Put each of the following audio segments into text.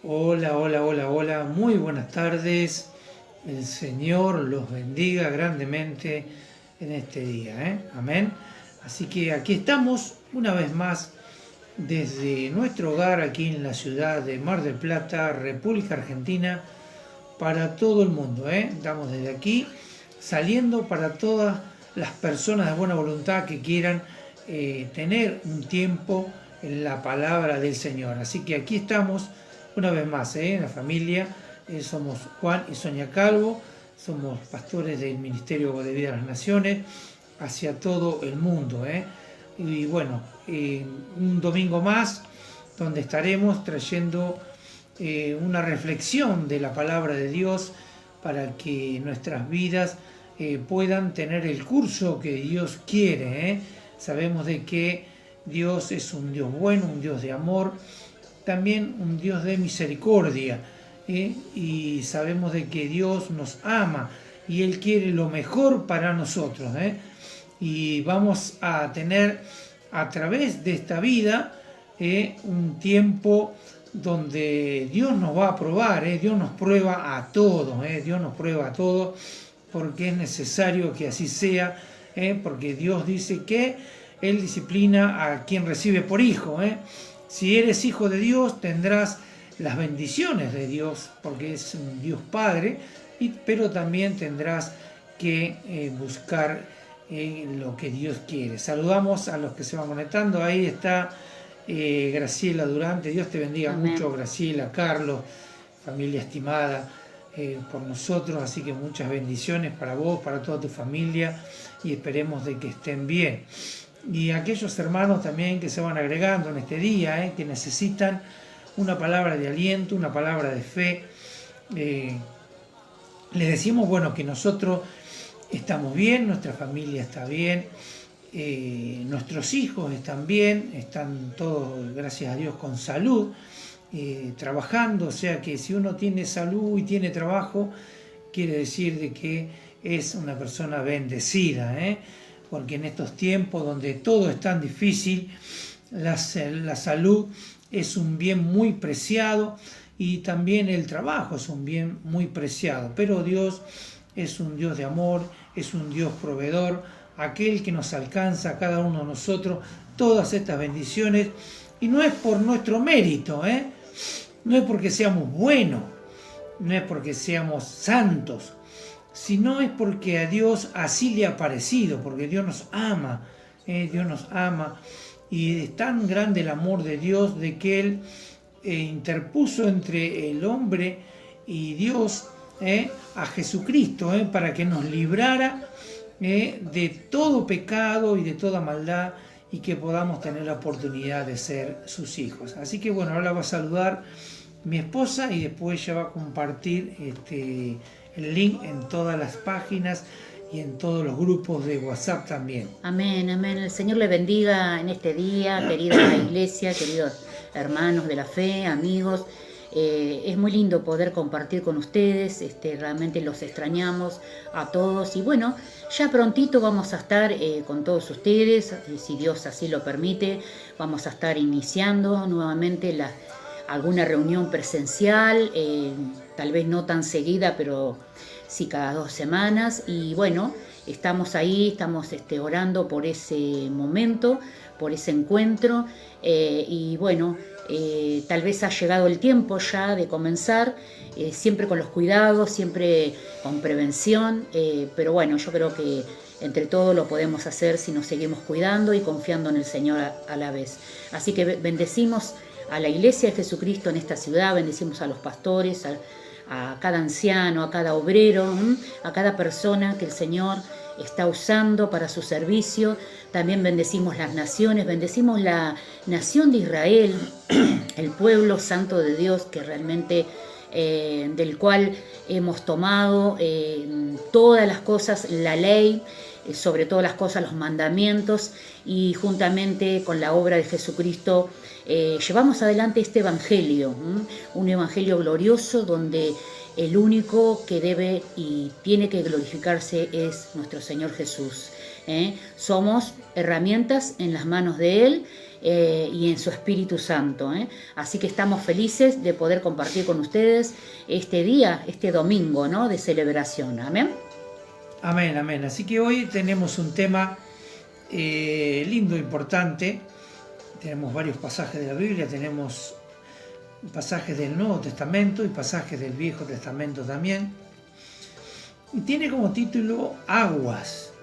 Hola, hola, hola, hola, muy buenas tardes. El Señor los bendiga grandemente en este día, ¿eh? Amén. Así que aquí estamos una vez más desde nuestro hogar aquí en la ciudad de Mar del Plata, República Argentina, para todo el mundo, ¿eh? Estamos desde aquí saliendo para todas las personas de buena voluntad que quieran tener un tiempo en la palabra del Señor. Así que aquí estamos una vez más, en la familia. Somos Juan y Sonia Calvo, somos pastores del Ministerio de Vida de las Naciones hacia todo el mundo. Y bueno, un domingo más donde estaremos trayendo una reflexión de la palabra de Dios para que nuestras vidas puedan tener el curso que Dios quiere. Sabemos de que Dios es un Dios bueno, un Dios de amor, también un Dios de misericordia. Y sabemos de que Dios nos ama y Él quiere lo mejor para nosotros. Y vamos a tener a través de esta vida un tiempo donde Dios nos va a probar. Dios nos prueba a todos. Dios nos prueba a todos porque es necesario que así sea, porque Dios dice que Él disciplina a quien recibe por hijo. Si eres hijo de Dios tendrás las bendiciones de Dios, porque es un Dios Padre, pero también tendrás que buscar lo que Dios quiere. Saludamos a los que se van conectando. Ahí está Graciela Durante. Dios te bendiga Amén. mucho, Graciela, Carlos, familia estimada por nosotros. Así que muchas bendiciones para vos, para toda tu familia, y esperemos de que estén bien. Y aquellos hermanos también que se van agregando en este día, que necesitan una palabra de aliento, una palabra de fe. Les decimos, bueno, que nosotros estamos bien, nuestra familia está bien, nuestros hijos están bien, están todos, gracias a Dios, con salud, trabajando. O sea que si uno tiene salud y tiene trabajo, quiere decir de que es una persona bendecida, porque en estos tiempos donde todo es tan difícil, la salud es un bien muy preciado, y también el trabajo es un bien muy preciado. Pero Dios es un Dios de amor, es un Dios proveedor, aquel que nos alcanza a cada uno de nosotros todas estas bendiciones, y no es por nuestro mérito, no es porque seamos buenos, no es porque seamos santos, sino es porque a Dios así le ha parecido, porque Dios nos ama, Dios nos ama, y es tan grande el amor de Dios de que Él interpuso entre el hombre y Dios a Jesucristo, para que nos librara de todo pecado y de toda maldad, y que podamos tener la oportunidad de ser sus hijos. Así que bueno, ahora va a saludar mi esposa y después ella va a compartir el link en todas las páginas y en todos los grupos de WhatsApp también. Amén, amén. El Señor le bendiga en este día, querida iglesia, queridos hermanos de la fe, amigos. Es muy lindo poder compartir con ustedes, realmente los extrañamos a todos. Y bueno, ya prontito vamos a estar con todos ustedes, si Dios así lo permite. Vamos a estar iniciando nuevamente alguna reunión presencial, tal vez no tan seguida, pero sí cada 2 semanas. Y bueno, estamos ahí, estamos orando por ese momento, por ese encuentro. Y bueno, tal vez ha llegado el tiempo ya de comenzar, siempre con los cuidados, siempre con prevención. Pero bueno, yo creo que entre todos lo podemos hacer si nos seguimos cuidando y confiando en el Señor a la vez. Así que bendecimos a la Iglesia de Jesucristo en esta ciudad, bendecimos a los pastores, a cada anciano, a cada obrero, a cada persona que el Señor está usando para su servicio. También bendecimos las naciones, bendecimos la nación de Israel, el pueblo santo de Dios, que realmente del cual hemos tomado todas las cosas, la ley, sobre todas las cosas los mandamientos, y juntamente con la obra de Jesucristo llevamos adelante este evangelio, un evangelio glorioso donde el único que debe y tiene que glorificarse es nuestro Señor Jesús. Somos herramientas en las manos de Él y en su Espíritu Santo. Así que estamos felices de poder compartir con ustedes este día, este domingo, ¿no?, de celebración. Amén. Amén, amén. Así que hoy tenemos un tema lindo, importante. Tenemos varios pasajes de la Biblia, tenemos pasajes del Nuevo Testamento y pasajes del Viejo Testamento también. Y tiene como título Aguas.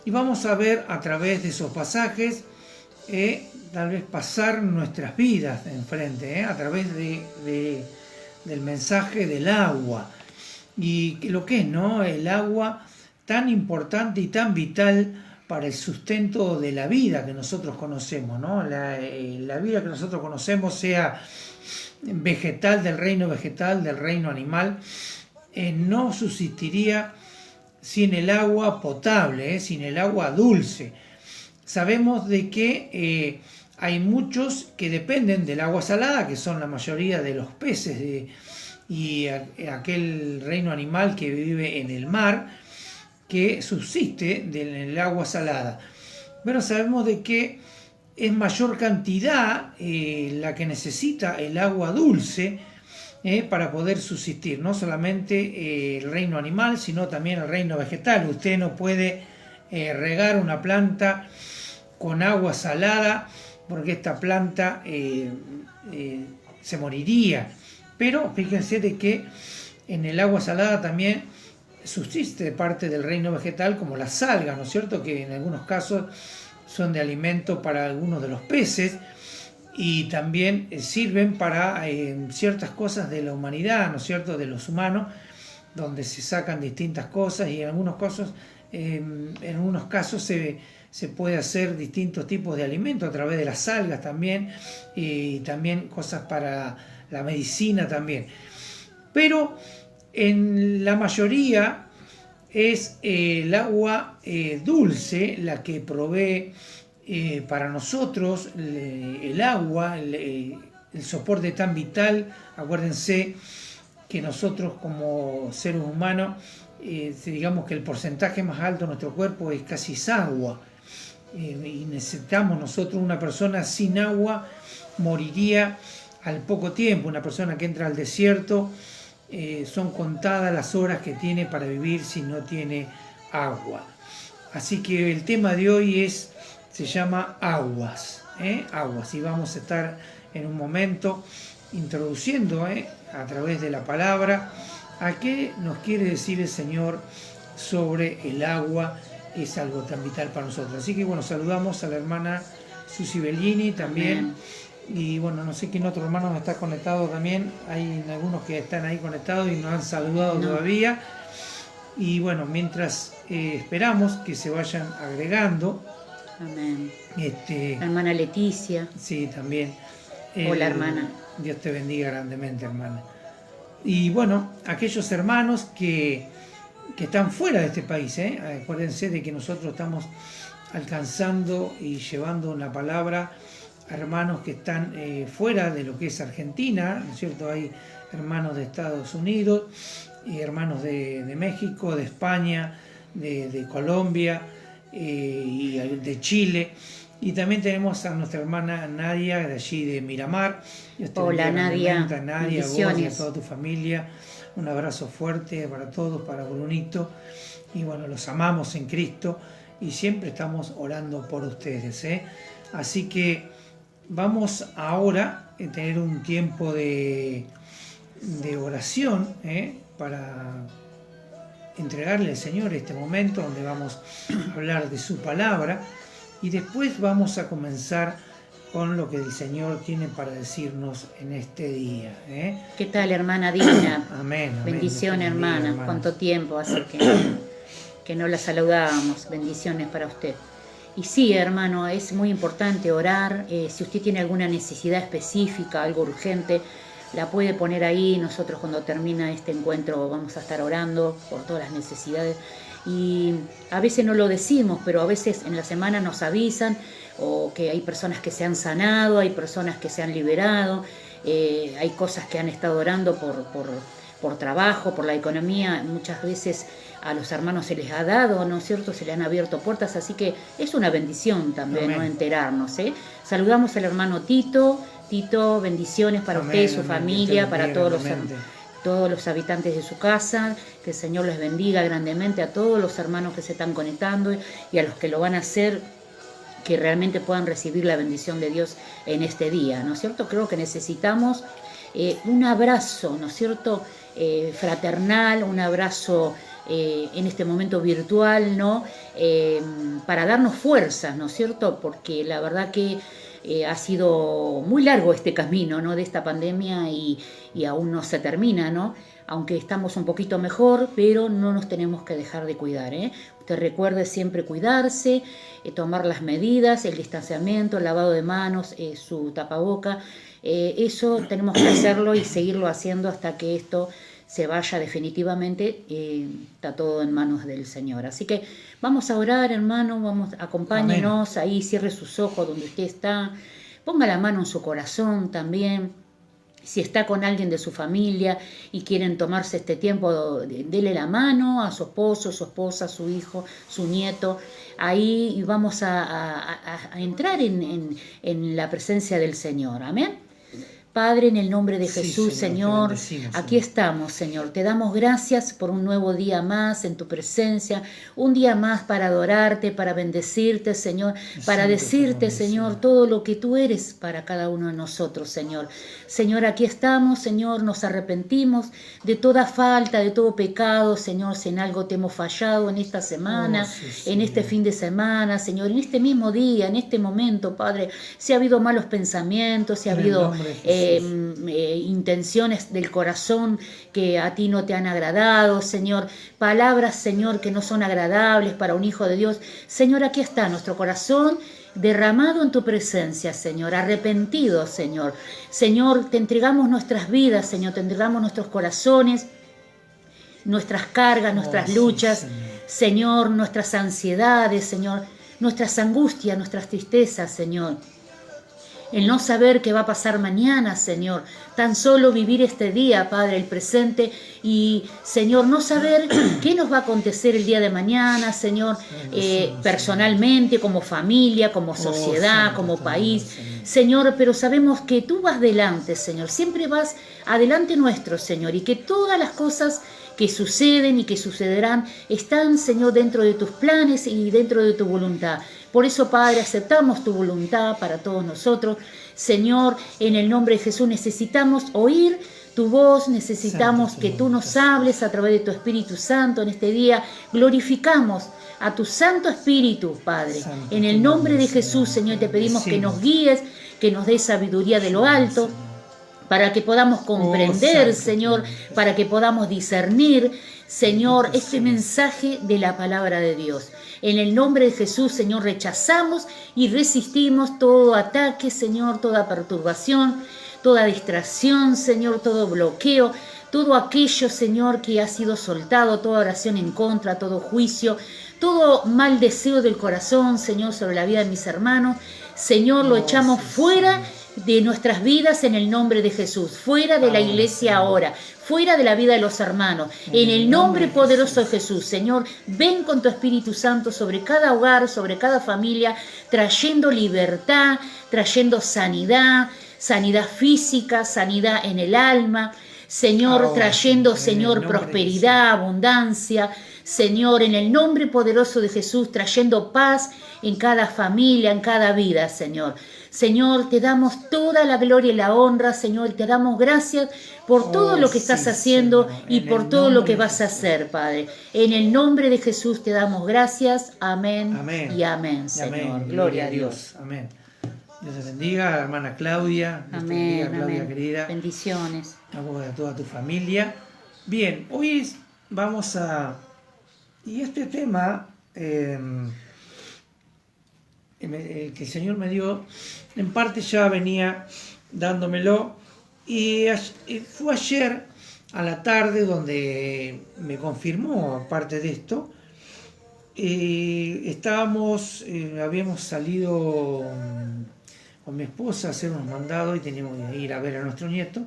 Y vamos a ver a través de esos pasajes, tal vez pasar nuestras vidas enfrente, a través del mensaje del agua. Y lo que es, ¿no?, el agua tan importante y tan vital para el sustento de la vida que nosotros conocemos, ¿no? La vida que nosotros conocemos, sea vegetal, del reino animal, no subsistiría sin el agua potable, sin el agua dulce. Sabemos de que hay muchos que dependen del agua salada, que son la mayoría de los peces y aquel reino animal que vive en el mar, que subsiste del agua salada. Pero sabemos de que es mayor cantidad la que necesita el agua dulce para poder subsistir, no solamente el reino animal, sino también el reino vegetal. Usted no puede regar una planta con agua salada porque esta planta se moriría. Pero fíjense de que en el agua salada también subsiste parte del reino vegetal, como las algas, ¿no es cierto?, que en algunos casos son de alimento para algunos de los peces y también sirven para ciertas cosas de la humanidad, ¿no es cierto?, de los humanos, donde se sacan distintas cosas y en algunos casos se puede hacer distintos tipos de alimentos a través de las algas también, y también cosas para la medicina también. Pero en la mayoría es el agua dulce la que provee para nosotros el agua, el soporte tan vital. Acuérdense que nosotros como seres humanos, digamos que el porcentaje más alto de nuestro cuerpo es casi agua, y necesitamos nosotros, una persona sin agua moriría al poco tiempo. Una persona que entra al desierto, son contadas las horas que tiene para vivir si no tiene agua. Así que el tema de hoy se llama aguas, aguas, y vamos a estar en un momento introduciendo a través de la palabra a qué nos quiere decir el Señor sobre el agua, que es algo tan vital para nosotros. Así que bueno, saludamos a la hermana Susi Bellini también. Amén. Y bueno, no sé quién otro hermano está conectado también. Hay algunos que están ahí conectados y nos han saludado todavía. Y bueno, mientras esperamos que se vayan agregando. Amén. La hermana Leticia. Sí, también. Hola, hermana. Dios te bendiga grandemente, hermana. Y bueno, aquellos hermanos que están fuera de este país, acuérdense de que nosotros estamos alcanzando y llevando una palabra a hermanos que están fuera de lo que es Argentina, ¿no es cierto? Hay hermanos de Estados Unidos, y hermanos de México, de España, de Colombia, y de Chile. Y también tenemos a nuestra hermana Nadia, de allí de Miramar. Hola, Nadia. Nadia, vos y a toda tu familia. Un abrazo fuerte para todos, para Brunito. Y bueno, los amamos en Cristo y siempre estamos orando por ustedes. Así que vamos ahora a tener un tiempo de oración para entregarle al Señor este momento donde vamos a hablar de su palabra, y después vamos a comenzar con lo que el Señor tiene para decirnos en este día. ¿Qué tal, hermana Dina? Amén. Bendición, hermana. ¿Cuánto tiempo hace que no la saludábamos? Bendiciones para usted. Y sí, hermano, es muy importante orar. Si usted tiene alguna necesidad específica, algo urgente, la puede poner ahí. Nosotros cuando termina este encuentro vamos a estar orando por todas las necesidades. Y a veces no lo decimos, pero a veces en la semana nos avisan, o que hay personas que se han sanado, hay personas que se han liberado, hay cosas que han estado orando por trabajo, por la economía, muchas veces a los hermanos se les ha dado, ¿no es cierto? Se les han abierto puertas, así que es una bendición también, Amén. ¿no? Enterarnos, ¿eh? Saludamos al hermano Tito. Tito, bendiciones para Amén, usted y su amén. familia, Dios te para bendiga grandemente. todos los habitantes de su casa, que el Señor les bendiga grandemente a todos los hermanos que se están conectando y a los que lo van a hacer, que realmente puedan recibir la bendición de Dios en este día, ¿no es cierto? Creo que necesitamos un abrazo, ¿no es cierto? Fraternal, un abrazo en este momento virtual, ¿no? Para darnos fuerzas, ¿no es cierto? Porque la verdad que ha sido muy largo este camino, ¿no? De esta pandemia y aún no se termina, ¿no? Aunque estamos un poquito mejor, pero no nos tenemos que dejar de cuidar, ¿eh? Usted recuerde siempre cuidarse, tomar las medidas, el distanciamiento, el lavado de manos, su tapaboca. Eso tenemos que hacerlo y seguirlo haciendo hasta que esto se vaya definitivamente. Está todo en manos del Señor. Así que vamos a orar, hermano, acompáñenos. Amén. Ahí, cierre sus ojos donde usted está, ponga la mano en su corazón también. Si está con alguien de su familia y quieren tomarse este tiempo, dele la mano a su esposo, su esposa, su hijo, su nieto. Ahí vamos a entrar en la presencia del Señor. Amén. Padre, en el nombre de Jesús, Señor, aquí estamos, Señor. Te damos gracias por un nuevo día más en tu presencia, un día más para adorarte, para bendecirte, Señor, para decirte, Señor, todo lo que tú eres para cada uno de nosotros, Señor. Señor, aquí estamos, Señor, nos arrepentimos de toda falta, de todo pecado, Señor, si en algo te hemos fallado en esta semana, en este fin de semana, Señor, en este mismo día, en este momento, Padre, si ha habido malos pensamientos, si ha habido intenciones del corazón que a ti no te han agradado, Señor, palabras, Señor, que no son agradables para un hijo de Dios. Señor, aquí está nuestro corazón derramado en tu presencia, Señor, arrepentido, Señor. Señor, te entregamos nuestras vidas, Señor, te entregamos nuestros corazones, nuestras cargas, nuestras luchas, Señor, nuestras ansiedades, Señor, nuestras angustias, nuestras tristezas, Señor. El no saber qué va a pasar mañana, Señor. Tan solo vivir este día, Padre, el presente. Y, Señor, no saber qué nos va a acontecer el día de mañana, Señor, personalmente, como familia, como sociedad, como país. Señor, pero sabemos que tú vas delante, Señor. Siempre vas adelante nuestro, Señor. Y que todas las cosas que suceden y que sucederán están, Señor, dentro de tus planes y dentro de tu voluntad. Por eso, Padre, aceptamos tu voluntad para todos nosotros. Señor, en el nombre de Jesús necesitamos oír tu voz, necesitamos que tú nos hables a través de tu Espíritu Santo en este día. Glorificamos a tu Santo Espíritu, Padre. En el nombre de Jesús, Señor, te pedimos que nos guíes, que nos des sabiduría de lo alto, para que podamos comprender, Señor, para que podamos discernir, Señor, este mensaje de la palabra de Dios. En el nombre de Jesús, Señor, rechazamos y resistimos todo ataque, Señor, toda perturbación, toda distracción, Señor, todo bloqueo, todo aquello, Señor, que ha sido soltado, toda oración en contra, todo juicio, todo mal deseo del corazón, Señor, sobre la vida de mis hermanos. Señor, lo echamos fuera de nuestras vidas en el nombre de Jesús, fuera de la iglesia ahora, fuera de la vida de los hermanos, en el nombre poderoso de Jesús. Señor, ven con tu Espíritu Santo sobre cada hogar, sobre cada familia, trayendo libertad, trayendo sanidad, sanidad física, sanidad en el alma, Señor, trayendo, Señor, prosperidad, abundancia, Señor, en el nombre poderoso de Jesús, trayendo paz en cada familia, en cada vida, Señor. Señor, te damos toda la gloria y la honra, Señor, te damos gracias por todo lo que estás haciendo, Señor, y por todo lo que vas a hacer, Padre. En el nombre de Jesús te damos gracias, amén, amén. Y amén, Señor. Amén. Gloria a Dios. Amén. Dios te bendiga, hermana Claudia. Dios te bendiga, Claudia querida. Bendiciones. A toda tu familia. Bien, hoy vamos a... Y este tema... que el Señor me dio, en parte ya venía dándomelo, y fue ayer a la tarde donde me confirmó, aparte de esto, habíamos salido con mi esposa a hacer unos mandados y teníamos que ir a ver a nuestro nieto,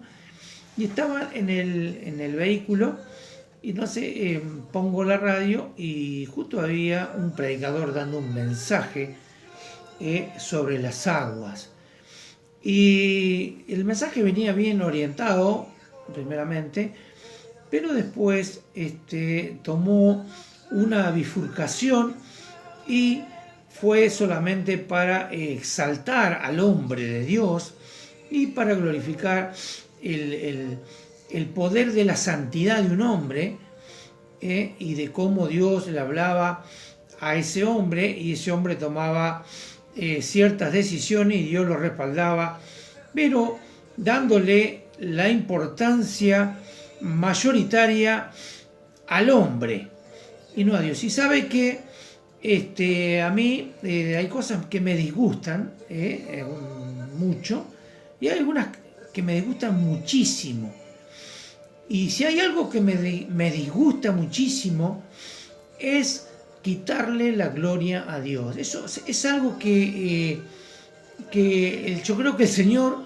y estaba en el vehículo y no sé, pongo la radio y justo había un predicador dando un mensaje sobre las aguas. Y el mensaje venía bien orientado, primeramente, pero después tomó una bifurcación y fue solamente para exaltar al hombre de Dios y para glorificar el poder de la santidad de un hombre y de cómo Dios le hablaba a ese hombre y ese hombre tomaba ciertas decisiones y Dios lo respaldaba, pero dándole la importancia mayoritaria al hombre y no a Dios. Y sabe que a mí hay cosas que me disgustan mucho y hay algunas que me disgustan muchísimo. Y si hay algo que me disgusta muchísimo es quitarle la gloria a Dios. Eso es algo que yo creo que el Señor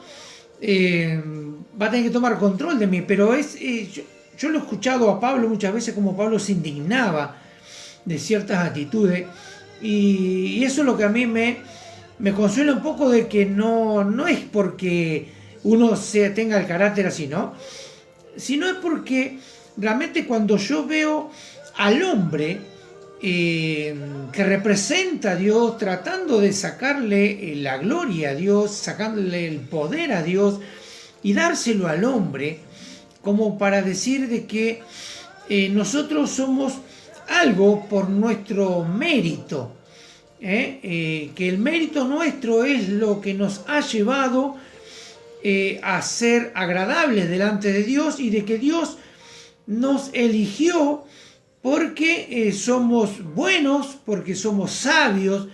va a tener que tomar control de mí, pero yo lo he escuchado a Pablo muchas veces como Pablo se indignaba de ciertas actitudes y eso es lo que a mí me consuela un poco de que no es porque uno tenga el carácter así, ¿no? Sino es porque realmente cuando yo veo al hombre que representa a Dios, tratando de sacarle la gloria a Dios, sacándole el poder a Dios y dárselo al hombre, como para decir de que nosotros somos algo por nuestro mérito, que el mérito nuestro es lo que nos ha llevado a ser agradables delante de Dios y de que Dios nos eligió porque somos buenos, porque somos sabios,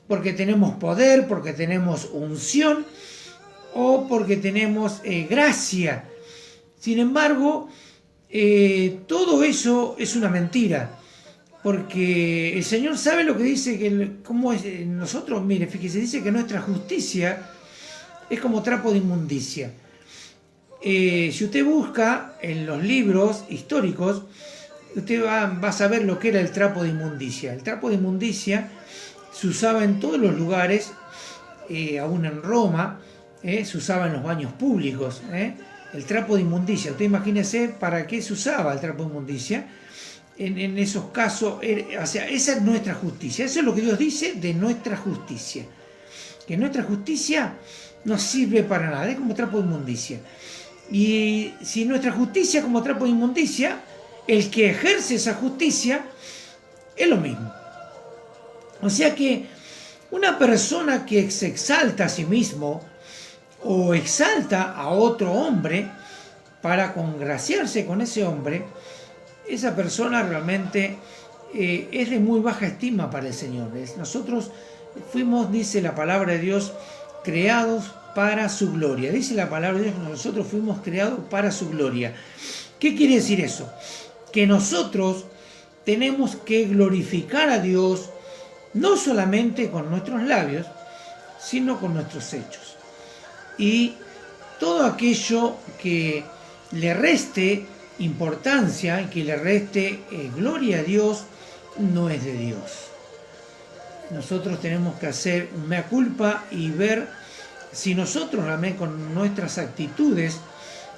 porque tenemos poder, porque tenemos unción o porque tenemos gracia. Sin embargo, todo eso es una mentira, porque el Señor sabe lo que dice, cómo es nosotros, mire, fíjese, dice que nuestra justicia es como trapo de inmundicia. Si usted busca en los libros históricos, usted va a saber lo que era el trapo de inmundicia. El trapo de inmundicia se usaba en todos los lugares, aún en Roma, se usaba en los baños públicos. El trapo de inmundicia, usted imagínese para qué se usaba el trapo de inmundicia. En esos casos, o sea, esa es nuestra justicia. Eso es lo que Dios dice de nuestra justicia. Que nuestra justicia no sirve para nada, es como trapo de inmundicia. Y si nuestra justicia es como trapo de inmundicia, el que ejerce esa justicia es lo mismo. O sea que una persona que se exalta a sí mismo o exalta a otro hombre para congraciarse con ese hombre, esa persona realmente es de muy baja estima para el Señor. Nosotros fuimos, dice la palabra de Dios, creados para su gloria. Dice la palabra de Dios que nosotros fuimos creados para su gloria. ¿Qué quiere decir eso? Que nosotros tenemos que glorificar a Dios no solamente con nuestros labios, sino con nuestros hechos. Y todo aquello que le reste importancia y que le reste gloria a Dios no es de Dios. Nosotros tenemos que hacer un mea culpa y ver si nosotros realmente con nuestras actitudes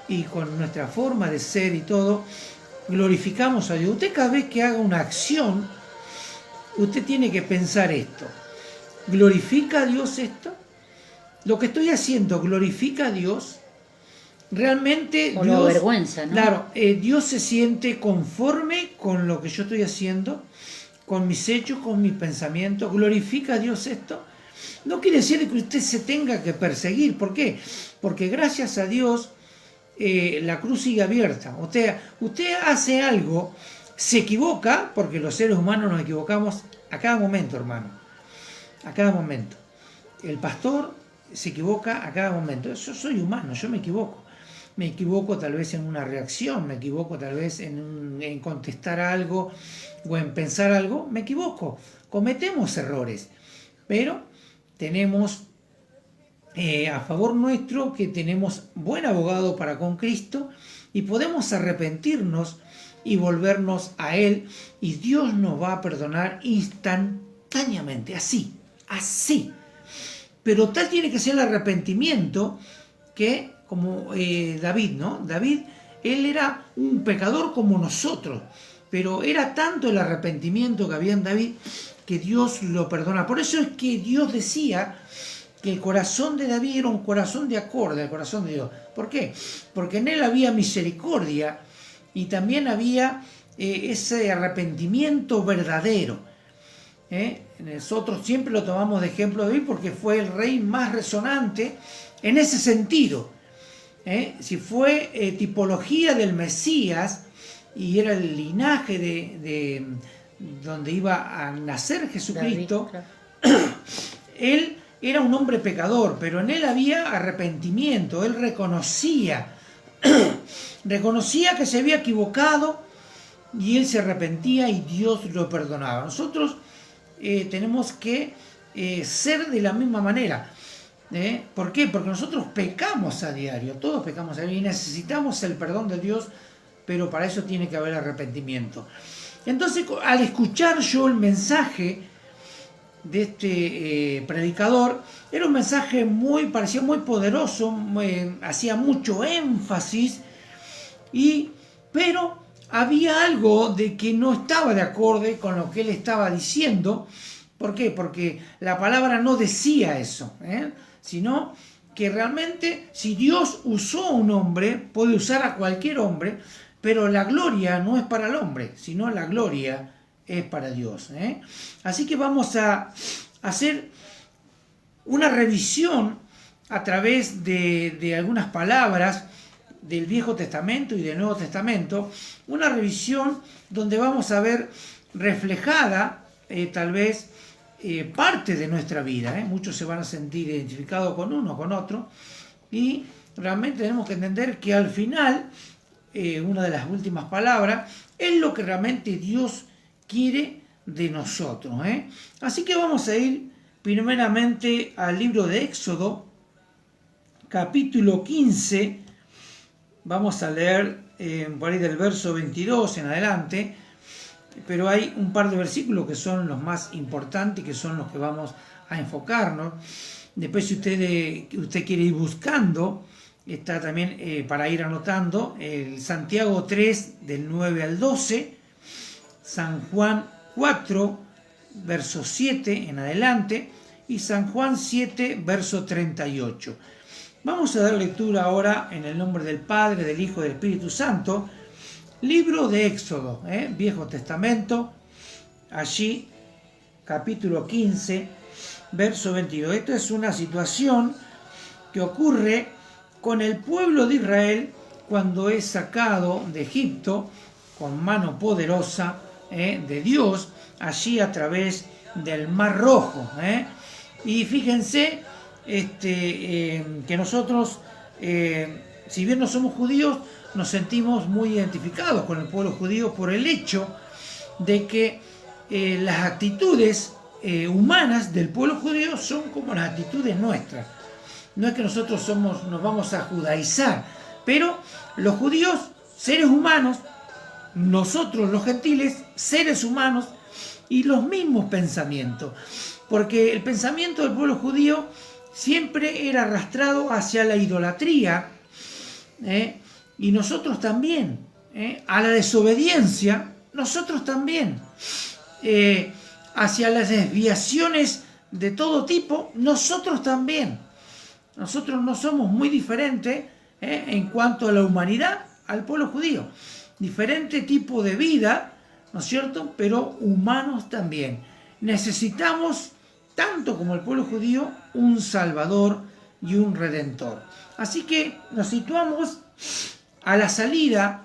y con nuestra forma de ser y todo glorificamos a Dios. Usted cada vez que haga una acción, usted tiene que pensar esto: ¿glorifica a Dios esto? ¿Lo que estoy haciendo glorifica a Dios? Realmente o Dios, lo avergüenza, ¿no? Claro, Dios se siente conforme con lo que yo estoy haciendo, con mis hechos, con mis pensamientos. ¿Glorifica a Dios esto? No quiere decir que usted se tenga que perseguir. ¿Por qué? Porque gracias a Dios la cruz sigue abierta. Usted hace algo, se equivoca, porque los seres humanos nos equivocamos a cada momento, hermano. A cada momento. El pastor se equivoca a cada momento. Yo soy humano, yo me equivoco. Me equivoco tal vez en una reacción, me equivoco tal vez en contestar algo o en pensar algo, me equivoco. Cometemos errores, pero tenemos a favor nuestro, que tenemos buen abogado para con Cristo y podemos arrepentirnos y volvernos a Él, y Dios nos va a perdonar instantáneamente, así. Pero tal tiene que ser el arrepentimiento que, como David, ¿no? David, él era un pecador como nosotros, pero era tanto el arrepentimiento que había en David que Dios lo perdona. Por eso es que Dios decía que el corazón de David era un corazón de acorde al corazón de Dios. ¿Por qué? Porque en él había misericordia y también había ese arrepentimiento verdadero. Nosotros siempre lo tomamos de ejemplo de David porque fue el rey más resonante en ese sentido. Si fue tipología del Mesías y era el linaje de donde iba a nacer Jesucristo, David, claro. Él era un hombre pecador, pero en él había arrepentimiento. Él reconocía que se había equivocado y él se arrepentía y Dios lo perdonaba. Nosotros tenemos que ser de la misma manera. ¿Por qué? Porque nosotros pecamos a diario, todos pecamos a diario y necesitamos el perdón de Dios, pero para eso tiene que haber arrepentimiento. Entonces, al escuchar yo el mensaje de este predicador, era un mensaje parecía muy poderoso, hacía mucho énfasis, pero había algo de que no estaba de acorde con lo que él estaba diciendo. ¿Por qué? Porque la palabra no decía eso, sino que realmente si Dios usó a un hombre, puede usar a cualquier hombre, pero la gloria no es para el hombre, sino la gloria es para Dios. Así que vamos a hacer una revisión a través de algunas palabras del Viejo Testamento y del Nuevo Testamento, una revisión donde vamos a ver reflejada tal vez parte de nuestra vida. Muchos se van a sentir identificados con uno, con otro, y realmente tenemos que entender que al final, una de las últimas palabras, es lo que realmente Dios quiere de nosotros. Así que vamos a ir primeramente al libro de Éxodo, capítulo 15, vamos a leer por ahí del verso 22 en adelante, pero hay un par de versículos que son los más importantes, que son los que vamos a enfocarnos. Después, si usted quiere ir buscando, está también para ir anotando el Santiago 3 del 9 al 12, San Juan 4, verso 7 en adelante, y San Juan 7, verso 38. Vamos a dar lectura ahora en el nombre del Padre, del Hijo y del Espíritu Santo. Libro de Éxodo, Viejo Testamento, allí capítulo 15, verso 22. Esta es una situación que ocurre con el pueblo de Israel cuando es sacado de Egipto con mano poderosa de Dios, allí a través del Mar Rojo. Y fíjense que nosotros, si bien no somos judíos, nos sentimos muy identificados con el pueblo judío por el hecho de que las actitudes humanas del pueblo judío son como las actitudes nuestras. No es que nosotros nos vamos a judaizar, pero los judíos, seres humanos, nosotros los gentiles, seres humanos, y los mismos pensamientos. Porque el pensamiento del pueblo judío siempre era arrastrado hacia la idolatría, y nosotros también, a la desobediencia, nosotros también, hacia las desviaciones de todo tipo, nosotros también. Nosotros no somos muy diferentes en cuanto a la humanidad al pueblo judío. Diferente tipo de vida, ¿no es cierto? Pero humanos también. Necesitamos, tanto como el pueblo judío, un Salvador y un Redentor. Así que nos situamos a la salida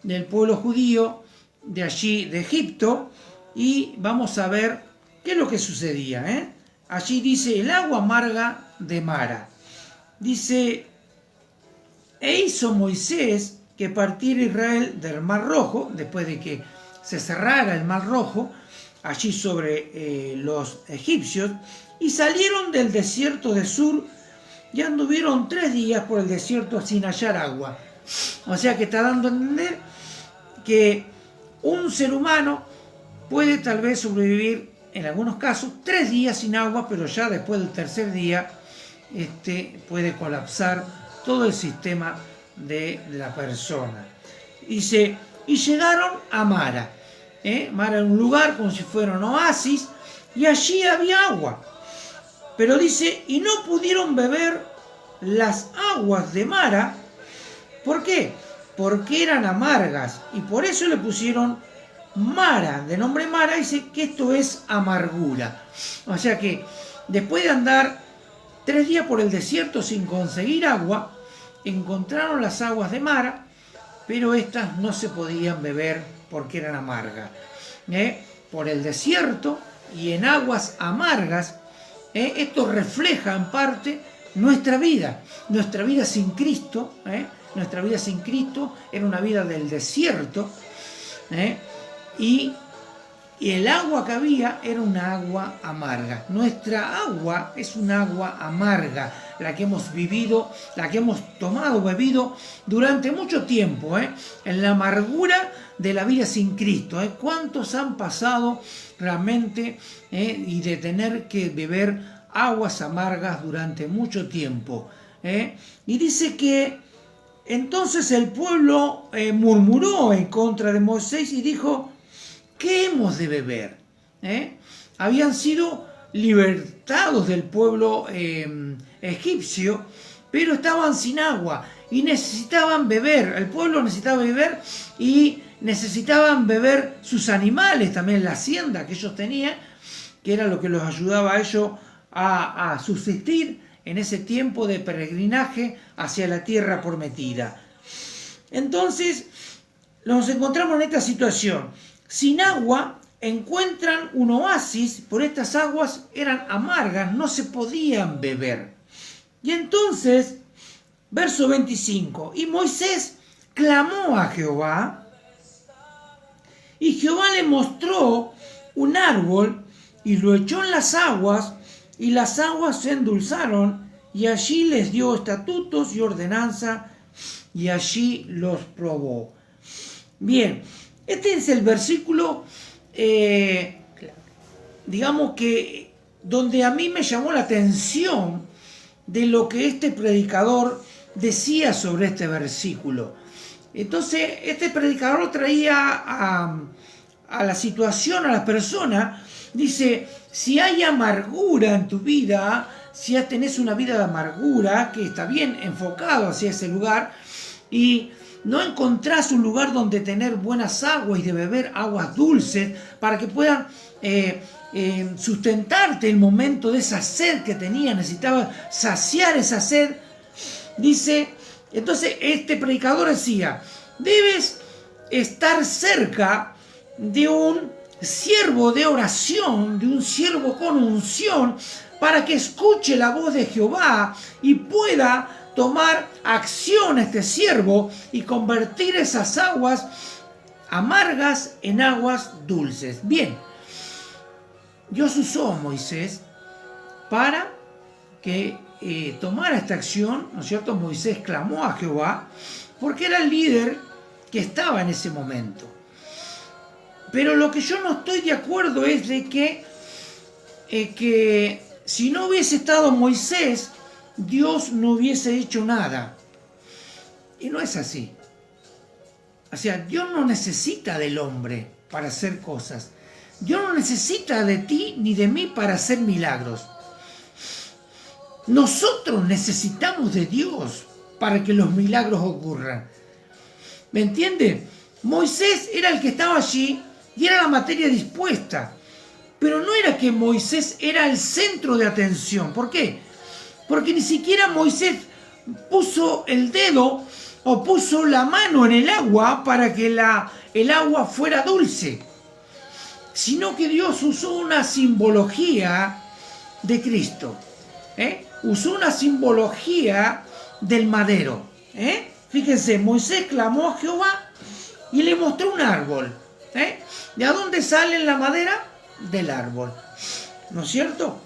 del pueblo judío de allí, de Egipto, y vamos a ver qué es lo que sucedía. Allí dice el agua amarga de Mara. Dice, e hizo Moisés que partiera Israel del Mar Rojo, después de que se cerrara el Mar Rojo, allí sobre los egipcios, y salieron del desierto de Sur y anduvieron 3 días por el desierto sin hallar agua. O sea que está dando a entender que un ser humano puede tal vez sobrevivir en algunos casos 3 días sin agua, pero ya después del tercer día puede colapsar todo el sistema de la persona. Dice, y llegaron a Mara. Mara era un lugar como si fuera un oasis, y allí había agua. Pero dice, y no pudieron beber las aguas de Mara. ¿Por qué? Porque eran amargas, y por eso le pusieron Mara, de nombre Mara. Dice que esto es amargura. O sea que después de andar 3 días por el desierto sin conseguir agua, encontraron las aguas de Mara, pero estas no se podían beber porque eran amargas. Por el desierto y en aguas amargas, esto refleja en parte nuestra vida sin Cristo. Nuestra vida sin Cristo era una vida del desierto, y el agua que había era una agua amarga. Nuestra agua es una agua amarga, la que hemos vivido, la que hemos tomado, bebido durante mucho tiempo, en la amargura de la vida sin Cristo. ¿Cuántos han pasado realmente y de tener que beber aguas amargas durante mucho tiempo? Y dice que entonces el pueblo murmuró en contra de Moisés y dijo, ¿qué hemos de beber? Habían sido libertados del pueblo egipcio, pero estaban sin agua y necesitaban beber. El pueblo necesitaba beber y necesitaban beber sus animales, también la hacienda que ellos tenían, que era lo que los ayudaba a ellos a subsistir en ese tiempo de peregrinaje hacia la tierra prometida. Entonces nos encontramos en esta situación. Sin agua, encuentran un oasis, por estas aguas eran amargas, no se podían beber. Y entonces, verso 25, y Moisés clamó a Jehová, y Jehová le mostró un árbol, y lo echó en las aguas, y las aguas se endulzaron, y allí les dio estatutos y ordenanza, y allí los probó. Bien, este es el versículo, digamos que, donde a mí me llamó la atención de lo que este predicador decía sobre este versículo. Entonces, este predicador traía a la situación, a la persona, dice, si hay amargura en tu vida, si tenés una vida de amargura, que está bien enfocado hacia ese lugar, y no encontrás un lugar donde tener buenas aguas y de beber aguas dulces para que puedan sustentarte el momento de esa sed que tenía, necesitaba saciar esa sed, dice, entonces este predicador decía, debes estar cerca de un siervo de oración, de un siervo con unción, para que escuche la voz de Jehová y pueda tomar acción a este siervo y convertir esas aguas amargas en aguas dulces. Bien, Dios usó a Moisés para que tomara esta acción, ¿no es cierto? Moisés clamó a Jehová porque era el líder que estaba en ese momento. Pero lo que yo no estoy de acuerdo es de que si no hubiese estado Moisés, Dios no hubiese hecho nada. Y no es así. O sea, Dios no necesita del hombre para hacer cosas. Dios no necesita de ti ni de mí para hacer milagros. Nosotros necesitamos de Dios para que los milagros ocurran. ¿Me entiende? Moisés era el que estaba allí y era la materia dispuesta. Pero no era que Moisés era el centro de atención. ¿Por qué? Porque ni siquiera Moisés puso el dedo o puso la mano en el agua para que el agua fuera dulce, sino que Dios usó una simbología de Cristo. Usó una simbología del madero. Fíjense, Moisés clamó a Jehová y le mostró un árbol. ¿De dónde sale la madera? Del árbol, ¿no es cierto?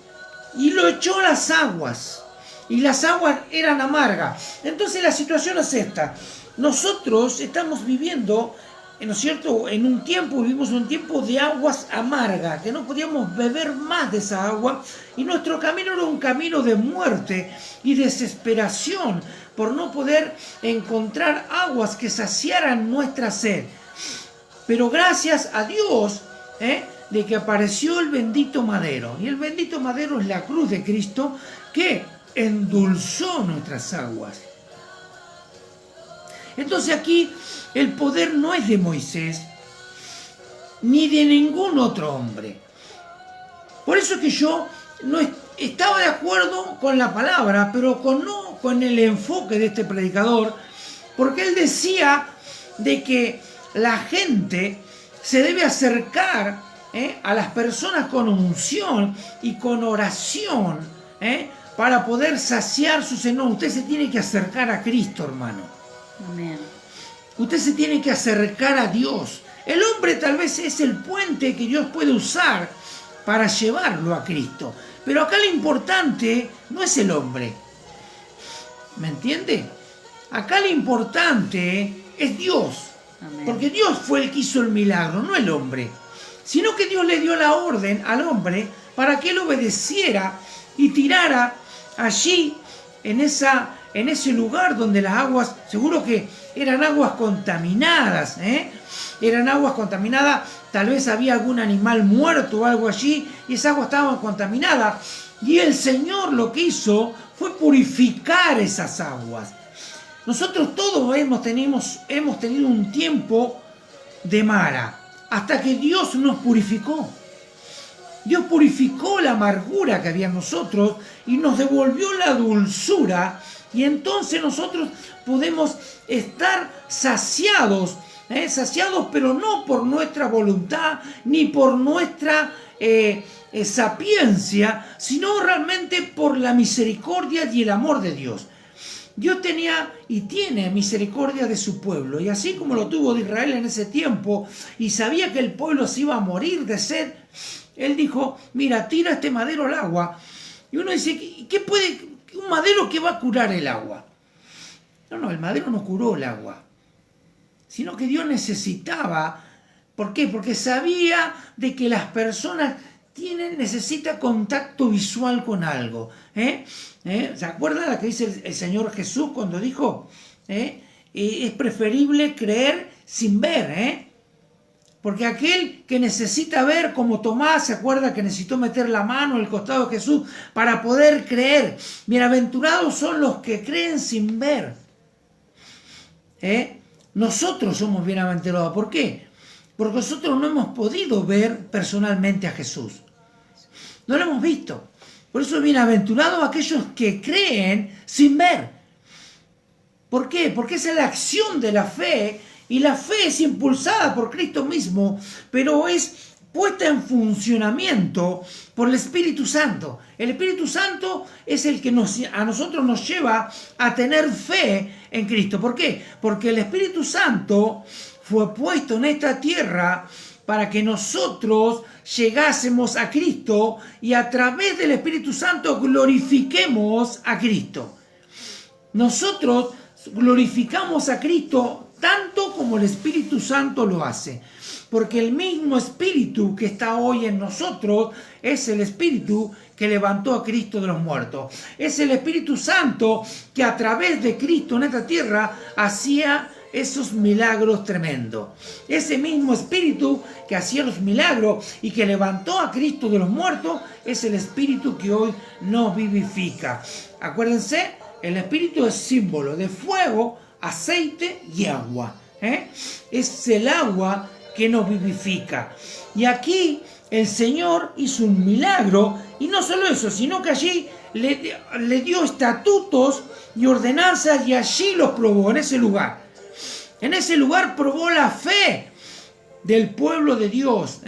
Y lo echó a las aguas. y las aguas eran amargas. Entonces la situación es esta. Nosotros estamos viviendo, ¿no es cierto?, vivimos un tiempo de aguas amargas, que no podíamos beber más de esa agua, y nuestro camino era un camino de muerte y desesperación por no poder encontrar aguas que saciaran nuestra sed. Pero gracias a Dios, de que apareció el bendito madero, y el bendito madero es la cruz de Cristo que endulzó nuestras aguas. Entonces aquí el poder no es de Moisés ni de ningún otro hombre. Por eso es que yo no estaba de acuerdo con la palabra, pero no con el enfoque de este predicador, porque él decía de que la gente se debe acercar a las personas con unción y con oración para poder saciar su sed. No, usted se tiene que acercar a Cristo, hermano. Amén. Usted se tiene que acercar a Dios. El hombre tal vez es el puente que Dios puede usar para llevarlo a Cristo. Pero acá lo importante no es el hombre. ¿Me entiende? Acá lo importante es Dios. Amén. Porque Dios fue el que hizo el milagro, no el hombre. Sino que Dios le dio la orden al hombre para que él obedeciera y tirara allí en ese lugar donde las aguas, seguro que eran aguas contaminadas, eran aguas contaminadas, tal vez había algún animal muerto o algo allí, y esas aguas estaban contaminadas, y el Señor lo que hizo fue purificar esas aguas. Nosotros todos hemos tenido un tiempo de Mara, hasta que Dios nos purificó. Dios purificó la amargura que había en nosotros y nos devolvió la dulzura, y entonces nosotros podemos estar saciados, pero no por nuestra voluntad ni por nuestra sapiencia, sino realmente por la misericordia y el amor de Dios. Dios tenía y tiene misericordia de su pueblo, y así como lo tuvo de Israel en ese tiempo, y sabía que el pueblo se iba a morir de sed, Él dijo: mira, tira este madero al agua. Y uno dice: ¿qué puede un madero que va a curar el agua? No, el madero no curó el agua, sino que Dios necesitaba. ¿Por qué? Porque sabía de que las personas necesita contacto visual con algo. ¿Se acuerdan la que dice el Señor Jesús cuando dijo: es preferible creer sin ver? Porque aquel que necesita ver, como Tomás, ¿se acuerda que necesitó meter la mano en el costado de Jesús para poder creer? Bienaventurados son los que creen sin ver. Nosotros somos bienaventurados. ¿Por qué? Porque nosotros no hemos podido ver personalmente a Jesús. No lo hemos visto. Por eso bienaventurados aquellos que creen sin ver. ¿Por qué? Porque esa es la acción de la fe. Y la fe es impulsada por Cristo mismo, pero es puesta en funcionamiento por el Espíritu Santo. El Espíritu Santo es el que a nosotros nos lleva a tener fe en Cristo. ¿Por qué? Porque el Espíritu Santo fue puesto en esta tierra para que nosotros llegásemos a Cristo y a través del Espíritu Santo glorifiquemos a Cristo. Nosotros glorificamos a Cristo tanto como el Espíritu Santo lo hace, porque el mismo Espíritu que está hoy en nosotros es el Espíritu que levantó a Cristo de los muertos. Es el Espíritu Santo que a través de Cristo en esta tierra hacía esos milagros tremendos. Ese mismo Espíritu que hacía los milagros y que levantó a Cristo de los muertos es el Espíritu que hoy nos vivifica. Acuérdense, el Espíritu es símbolo de fuego, aceite y agua. Es el agua que nos vivifica. Y aquí el Señor hizo un milagro, y no solo eso, sino que allí le dio estatutos y ordenanzas, y allí los probó en ese lugar. En ese lugar probó la fe del pueblo de Dios,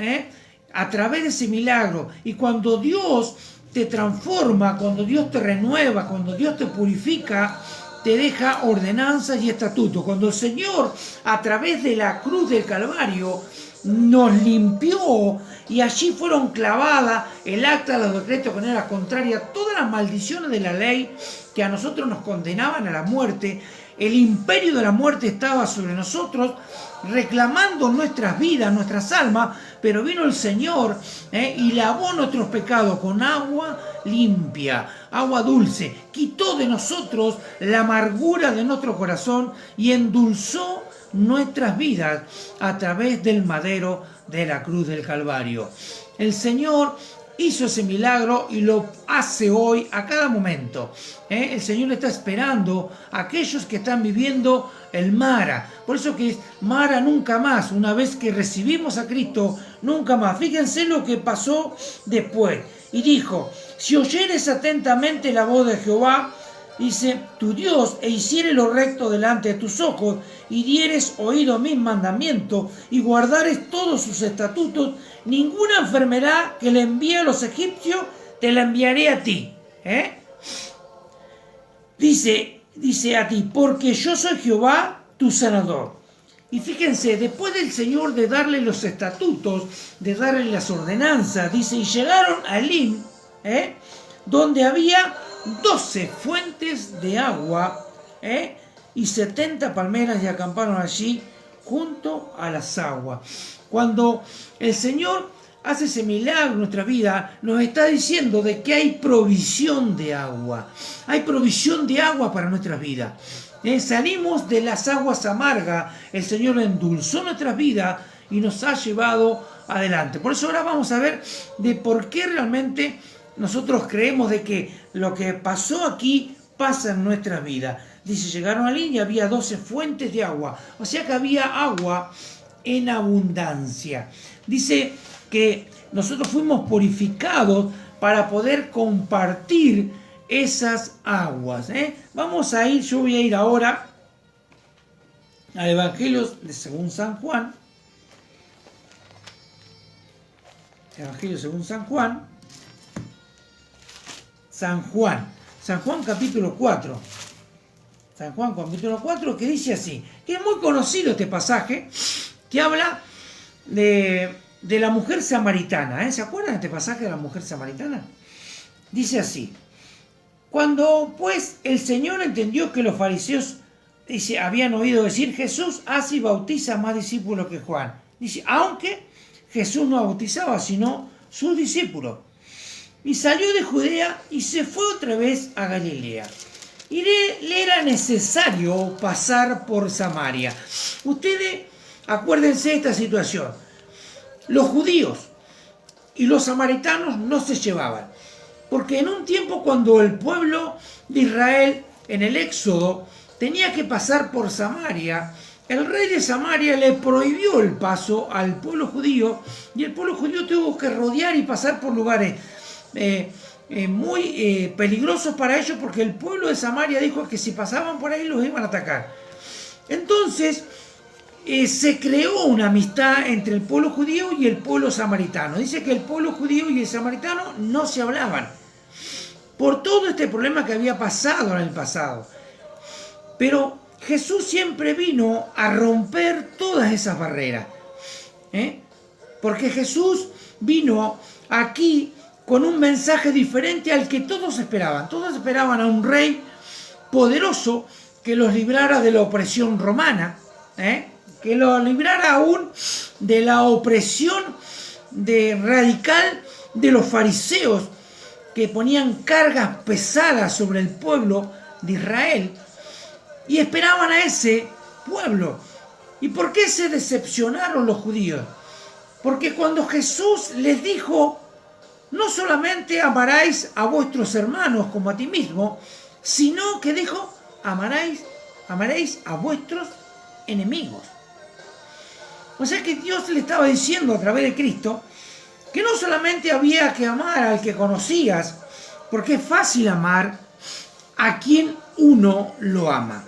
a través de ese milagro. Y cuando Dios te transforma, cuando Dios te renueva, cuando Dios te purifica, te deja ordenanzas y estatutos. Cuando el Señor, a través de la cruz del Calvario, nos limpió y allí fueron clavadas el acta de los decretos que era contraria a todas las maldiciones de la ley que a nosotros nos condenaban a la muerte. El imperio de la muerte estaba sobre nosotros, reclamando nuestras vidas, nuestras almas, pero vino el Señor y lavó nuestros pecados con agua limpia, agua dulce, quitó de nosotros la amargura de nuestro corazón y endulzó nuestras vidas a través del madero de la cruz del Calvario. El Señor hizo ese milagro y lo hace hoy a cada momento. El Señor está esperando a aquellos que están viviendo el Mara. Por eso que es Mara nunca más. Una vez que recibimos a Cristo, nunca más. Fíjense lo que pasó después. Y dijo, si oyeres atentamente la voz de Jehová, dice, tu Dios, e hiciere lo recto delante de tus ojos, y dieres oído a mis mandamientos, y guardares todos sus estatutos, ninguna enfermedad que le envíe a los egipcios, te la enviaré a ti. Dice a ti, porque yo soy Jehová, tu sanador. Y fíjense, después del Señor de darle los estatutos, de darle las ordenanzas, dice, y llegaron a Elim, donde había 12 fuentes de agua, y 70 palmeras, y acamparon allí junto a las aguas. Cuando el Señor hace ese milagro en nuestra vida, nos está diciendo de que hay provisión de agua. Hay provisión de agua para nuestras vidas. Salimos de las aguas amargas, el Señor endulzó nuestras vidas y nos ha llevado adelante. Por eso ahora vamos a ver de por qué realmente nosotros creemos de que lo que pasó aquí pasa en nuestras vidas. Dice, llegaron a Elim y había 12 fuentes de agua. O sea que había agua en abundancia. Dice que nosotros fuimos purificados para poder compartir esas aguas. Vamos a ir, yo voy a ir ahora al Evangelio de según San Juan. Evangelio según San Juan. San Juan capítulo 4. San Juan capítulo 4, que dice así, que es muy conocido este pasaje, que habla de la mujer samaritana. ¿Se acuerdan de este pasaje de la mujer samaritana? Dice así, cuando pues el Señor entendió que los fariseos habían oído decir, Jesús hace y bautiza más discípulos que Juan. Dice, aunque Jesús no bautizaba, sino sus discípulos. Y salió de Judea y se fue otra vez a Galilea. Y le era necesario pasar por Samaria. Ustedes acuérdense de esta situación. Los judíos y los samaritanos no se llevaban. Porque en un tiempo cuando el pueblo de Israel en el Éxodo tenía que pasar por Samaria, el rey de Samaria le prohibió el paso al pueblo judío y el pueblo judío tuvo que rodear y pasar por lugares muy peligrosos para ellos, porque el pueblo de Samaria dijo que si pasaban por ahí los iban a atacar. Entonces se creó una amistad entre el pueblo judío y el pueblo samaritano. Dice que el pueblo judío y el samaritano no se hablaban por todo este problema que había pasado en el pasado. Pero Jesús siempre vino a romper todas esas barreras. Porque Jesús vino aquí con un mensaje diferente al que todos esperaban. Todos esperaban a un rey poderoso que los librara de la opresión romana, que los librara aún de la opresión radical de los fariseos, que ponían cargas pesadas sobre el pueblo de Israel y esperaban a ese pueblo. ¿Y por qué se decepcionaron los judíos? Porque cuando Jesús les dijo, no solamente amaréis a vuestros hermanos como a ti mismo, sino que dijo, amaréis a vuestros enemigos. O sea que Dios le estaba diciendo a través de Cristo que no solamente había que amar al que conocías, porque es fácil amar a quien uno lo ama,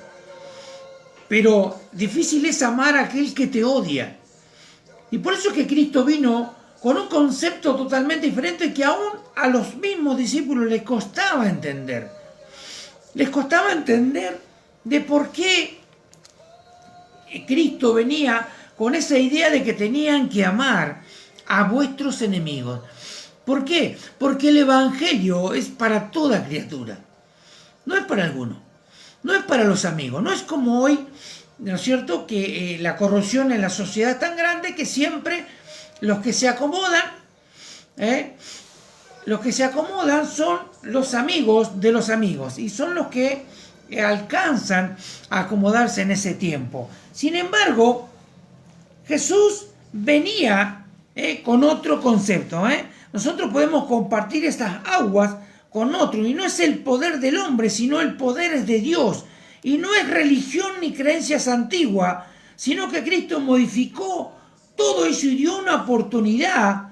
pero difícil es amar a aquel que te odia. Y por eso es que Cristo vino con un concepto totalmente diferente que aún a los mismos discípulos les costaba entender. Les costaba entender de por qué Cristo venía con esa idea de que tenían que amar a vuestros enemigos. ¿Por qué? Porque el Evangelio es para toda criatura, no es para alguno, no es para los amigos, no es como hoy, ¿no es cierto?, que la corrupción en la sociedad es tan grande que siempre los que se acomodan, son los amigos de los amigos y son los que alcanzan a acomodarse en ese tiempo. Sin embargo, Jesús venía con otro concepto. Nosotros podemos compartir estas aguas con otro, y no es el poder del hombre, sino el poder es de Dios. Y no es religión ni creencias antiguas, sino que Cristo modificó todo eso y dio una oportunidad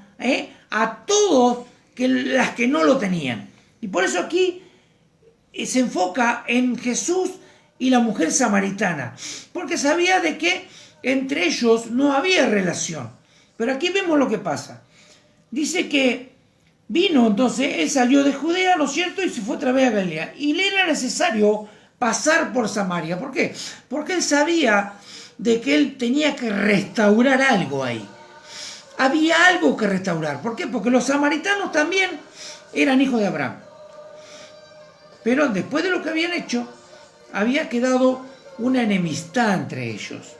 a todos las que no lo tenían. Y por eso aquí se enfoca en Jesús y la mujer samaritana, porque sabía de que entre ellos no había relación. Pero aquí vemos lo que pasa. Dice que vino, entonces, él salió de Judea, ¿no es cierto?, y se fue otra vez a Galilea. Y le era necesario pasar por Samaria. ¿Por qué? Porque él sabía de que él tenía que restaurar algo ahí. Había algo que restaurar. ¿Por qué? Porque los samaritanos también eran hijos de Abraham. Pero después de lo que habían hecho, había quedado una enemistad entre ellos.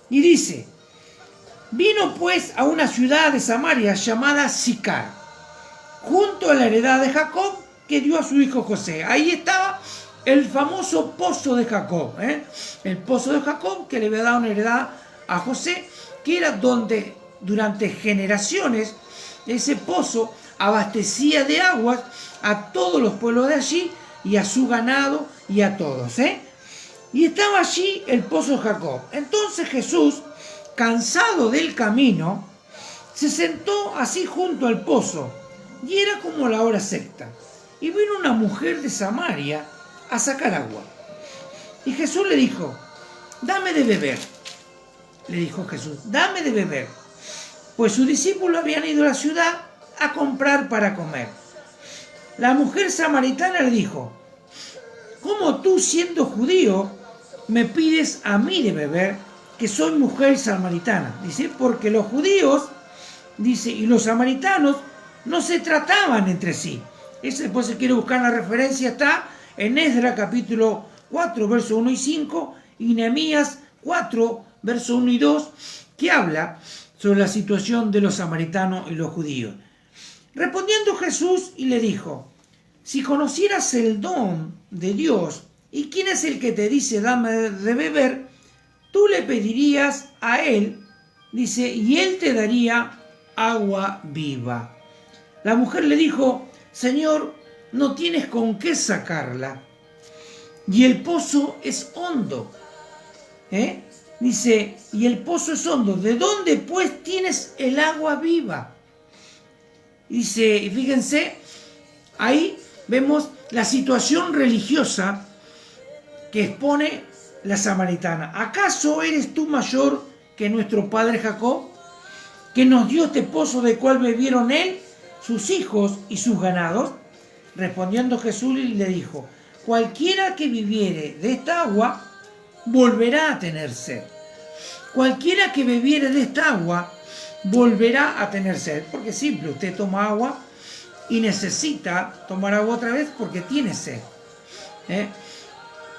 Y dice, vino pues a una ciudad de Samaria llamada Sicar, junto a la heredad de Jacob que dio a su hijo José. Ahí estaba el famoso pozo de Jacob, el pozo de Jacob que le había dado una heredad a José, que era donde durante generaciones ese pozo abastecía de aguas a todos los pueblos de allí y a su ganado y a todos. Y estaba allí el pozo de Jacob. Entonces Jesús, cansado del camino, se sentó así junto al pozo, y era como la hora sexta. Y vino una mujer de Samaria a sacar agua. Y Jesús le dijo, dame de beber. Le dijo Jesús, dame de beber. Pues sus discípulos habían ido a la ciudad a comprar para comer. La mujer samaritana le dijo, ¿cómo tú, siendo judío, me pides a mí de beber, que soy mujer samaritana? Dice, porque los judíos, dice, y los samaritanos no se trataban entre sí. Ese, después, si quiere buscar la referencia, está en Esdras capítulo 4, versos 1 y 5, y Nehemías 4, versos 1 y 2, que habla sobre la situación de los samaritanos y los judíos. Respondiendo Jesús y le dijo, si conocieras el don de Dios y quién es el que te dice dame de beber, tú le pedirías a él, dice, y él te daría agua viva. La mujer le dijo, Señor, no tienes con qué sacarla y el pozo es hondo. Dice, y el pozo es hondo, ¿de dónde pues tienes el agua viva? Dice, y fíjense, ahí vemos la situación religiosa que expone la samaritana. ¿Acaso eres tú mayor que nuestro padre Jacob, que nos dio este pozo del cual bebieron él, sus hijos y sus ganados? Respondiendo Jesús le dijo, cualquiera que bebiere de esta agua volverá a tener sed. Cualquiera que bebiere de esta agua volverá a tener sed. Porque es simple, usted toma agua y necesita tomar agua otra vez porque tiene sed.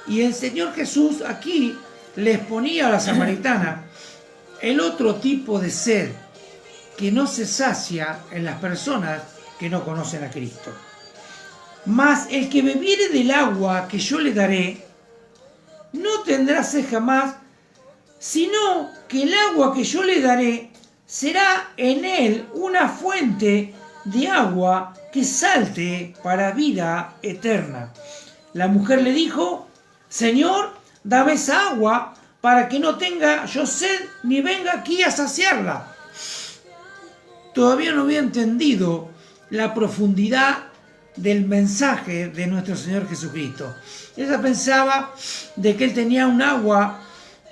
Y el Señor Jesús aquí le exponía a la samaritana el otro tipo de sed que no se sacia en las personas que no conocen a Cristo. Mas el que bebiere del agua que yo le daré, no tendrá sed jamás, sino que el agua que yo le daré será en él una fuente de agua que salte para vida eterna. La mujer le dijo, Señor, dame esa agua para que no tenga yo sed ni venga aquí a saciarla. Todavía no había entendido la profundidad del mensaje de nuestro Señor Jesucristo. Ella pensaba de que él tenía un agua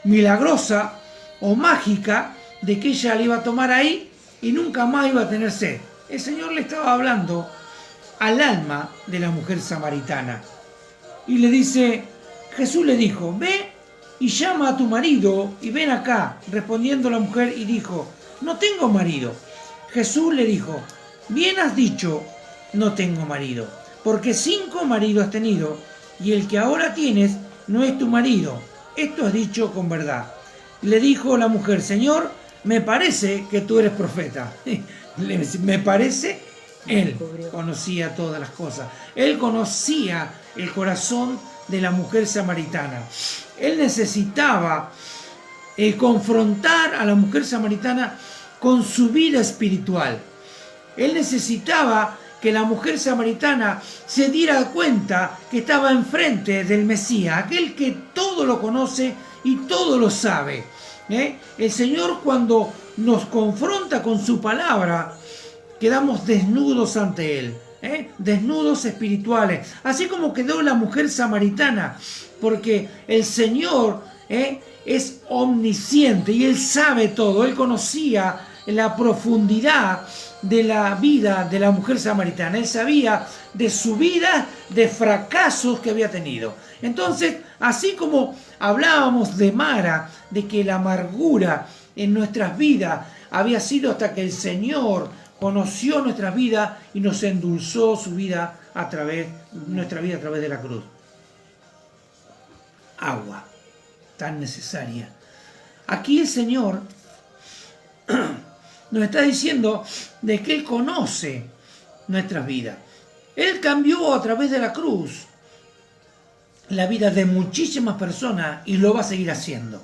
milagrosa o mágica, de que ella le iba a tomar ahí y nunca más iba a tener sed. El Señor le estaba hablando al alma de la mujer samaritana. Y le dice, Jesús le dijo, ve y llama a tu marido y ven acá. Respondiendo la mujer y dijo, no tengo marido. Jesús le dijo, bien has dicho, no tengo marido, porque 5 maridos has tenido, y el que ahora tienes no es tu marido. Esto has dicho con verdad. Le dijo la mujer, Señor, me parece que tú eres profeta. Me parece, él conocía todas las cosas. Él conocía el corazón de la mujer samaritana. Él necesitaba confrontar a la mujer samaritana con su vida espiritual. Él necesitaba que la mujer samaritana se diera cuenta que estaba enfrente del Mesías, aquel que todo lo conoce y todo lo sabe. El Señor, cuando nos confronta con su palabra, quedamos desnudos ante Él, desnudos espirituales, así como quedó la mujer samaritana, porque el Señor es omnisciente y Él sabe todo. Él conocía la profundidad de la vida de la mujer samaritana. Él sabía de su vida, de fracasos que había tenido. Entonces, así como hablábamos de Mara, de que la amargura en nuestras vidas había sido hasta que el Señor conoció nuestras vidas y nos endulzó su vida nuestra vida a través de la cruz. Agua, tan necesaria. Aquí el Señor nos está diciendo de que Él conoce nuestras vidas. Él cambió a través de la cruz la vida de muchísimas personas y lo va a seguir haciendo.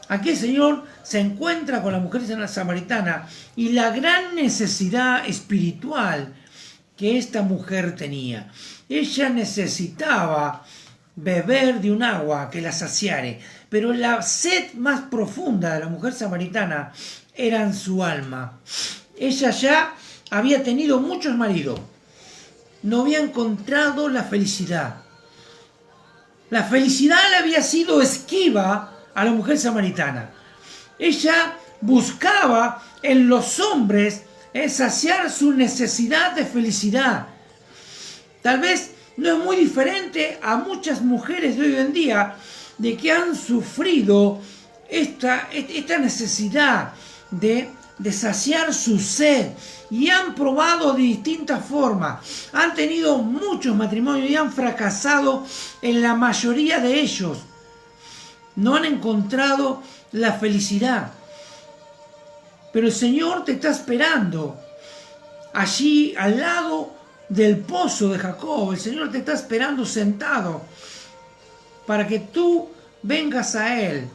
Aquí el Señor se encuentra con la mujer samaritana y la gran necesidad espiritual que esta mujer tenía. Ella necesitaba beber de un agua que la saciare, pero la sed más profunda de la mujer samaritana era en su alma. Ella ya había tenido muchos maridos, no había encontrado la felicidad. La felicidad le había sido esquiva a la mujer samaritana. Ella buscaba en los hombres saciar su necesidad de felicidad. Tal vez no es muy diferente a muchas mujeres de hoy en día de que han sufrido esta necesidad de saciar su sed y han probado de distintas formas. Han tenido muchos matrimonios y han fracasado en la mayoría de ellos. No han encontrado la felicidad. Pero el Señor te está esperando allí al lado del pozo de Jacob. El Señor te está esperando sentado para que tú vengas a Él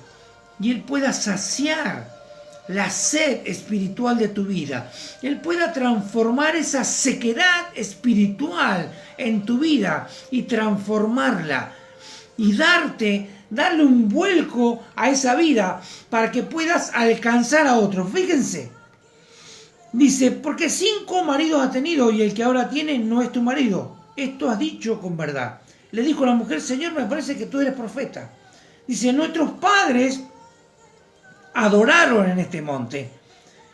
y Él pueda saciar la sed espiritual de tu vida. Él pueda transformar esa sequedad espiritual en tu vida y transformarla y darle un vuelco a esa vida para que puedas alcanzar a otros. Fíjense, dice, porque 5 maridos has tenido y el que ahora tiene no es tu marido. Esto has dicho con verdad. Le dijo la mujer, Señor, me parece que tú eres profeta. Dice, nuestros padres adoraron en este monte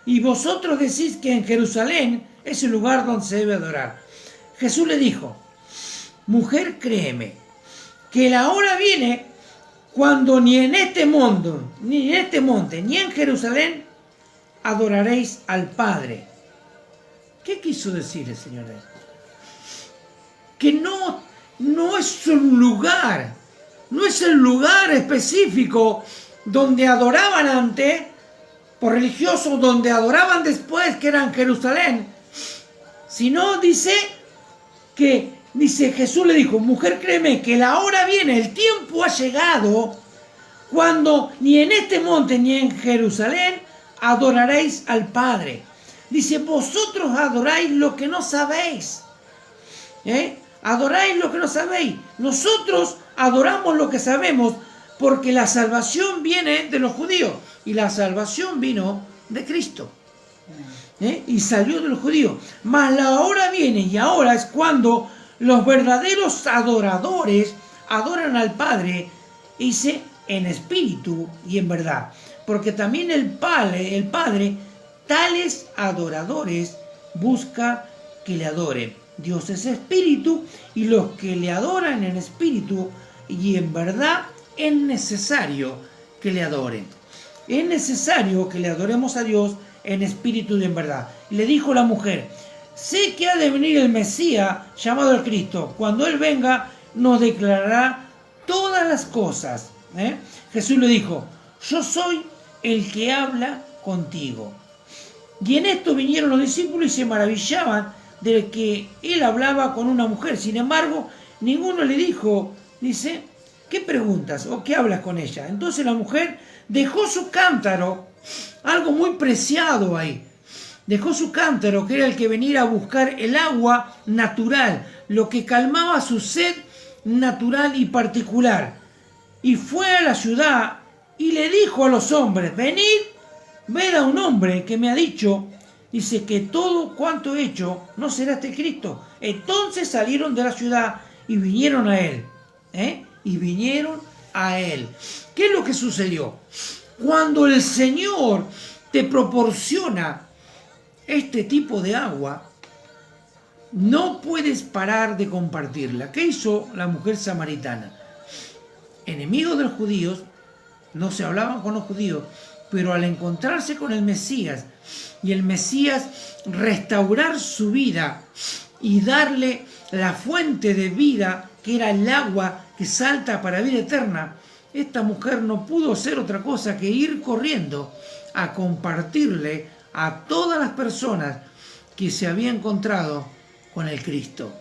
y vosotros decís que en Jerusalén es el lugar donde se debe adorar. Jesús le dijo, mujer, créeme, que la hora viene cuando ni en este mundo, ni en este monte, ni en Jerusalén adoraréis al Padre. ¿Qué quiso decir el Señor? Que no es un lugar, no es el lugar específico donde adoraban antes, por religiosos, donde adoraban después, que era en Jerusalén, sino dice Jesús le dijo, mujer, créeme que la hora viene, el tiempo ha llegado, cuando ni en este monte ni en Jerusalén adoraréis al Padre. Dice, vosotros adoráis lo que no sabéis. Adoráis lo que no sabéis. Nosotros adoramos lo que sabemos, porque la salvación viene de los judíos y la salvación vino de Cristo. Y salió de los judíos. Mas la hora viene y ahora es cuando los verdaderos adoradores adoran al Padre, dice, en espíritu y en verdad. Porque también el Padre, tales adoradores busca que le adoren. Dios es espíritu y los que le adoran en espíritu y en verdad es necesario que le adoren. Es necesario que le adoremos a Dios en espíritu y en verdad. Y le dijo la mujer: sé que ha de venir el Mesías llamado el Cristo. Cuando Él venga, nos declarará todas las cosas. Jesús le dijo: yo soy el que habla contigo. Y en esto vinieron los discípulos y se maravillaban de que Él hablaba con una mujer. Sin embargo, ninguno le dijo, dice, ¿qué preguntas o qué hablas con ella? Entonces la mujer dejó su cántaro, algo muy preciado ahí. Dejó su cántaro, que era el que venía a buscar el agua natural, lo que calmaba su sed natural y particular. Y fue a la ciudad y le dijo a los hombres: venid, ved a un hombre que me ha dicho, dice, que todo cuanto he hecho no será este Cristo. Entonces salieron de la ciudad y vinieron a él. Y vinieron a él. ¿Qué es lo que sucedió? Cuando el Señor te proporciona este tipo de agua, no puedes parar de compartirla. ¿Qué hizo la mujer samaritana? Enemigos de los judíos, no se hablaban con los judíos, pero al encontrarse con el Mesías y el Mesías restaurar su vida y darle la fuente de vida, que era el agua que salta para vida eterna, esta mujer no pudo hacer otra cosa que ir corriendo a compartirle a todas las personas que se había encontrado con el Cristo.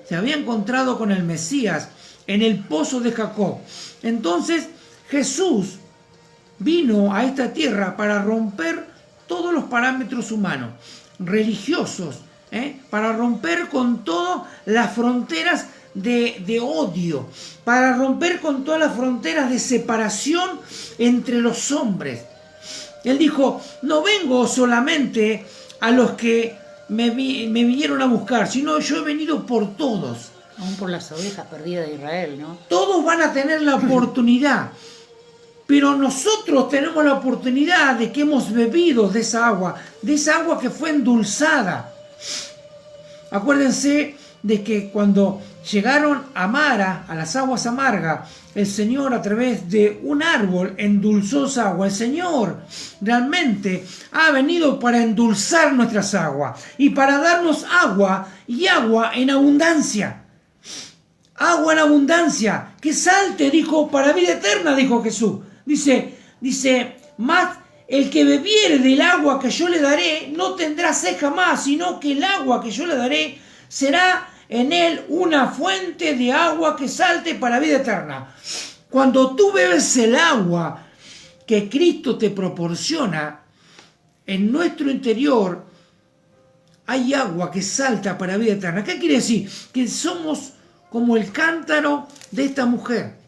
Se había encontrado con el Mesías en el pozo de Jacob. Entonces Jesús vino a esta tierra para romper todos los parámetros humanos, religiosos, para romper con todas las fronteras de odio, para romper con todas las fronteras de separación entre los hombres. Él dijo: no vengo solamente a los que me vinieron a buscar, sino yo he venido por todos. Aún por las ovejas perdidas de Israel, ¿no? Todos van a tener la oportunidad, pero nosotros tenemos la oportunidad de que hemos bebido de esa agua que fue endulzada. Acuérdense de que cuando llegaron a Mara, a las aguas amargas, el Señor a través de un árbol endulzó esa agua. El Señor realmente ha venido para endulzar nuestras aguas y para darnos agua, y agua en abundancia. Agua en abundancia, que salte, dijo, para vida eterna, dijo Jesús. Dice, más el que bebiere del agua que yo le daré no tendrá sed jamás, sino que el agua que yo le daré será en él una fuente de agua que salte para vida eterna. Cuando tú bebes el agua que Cristo te proporciona, en nuestro interior hay agua que salta para vida eterna. ¿Qué quiere decir? Que somos como el cántaro de esta mujer.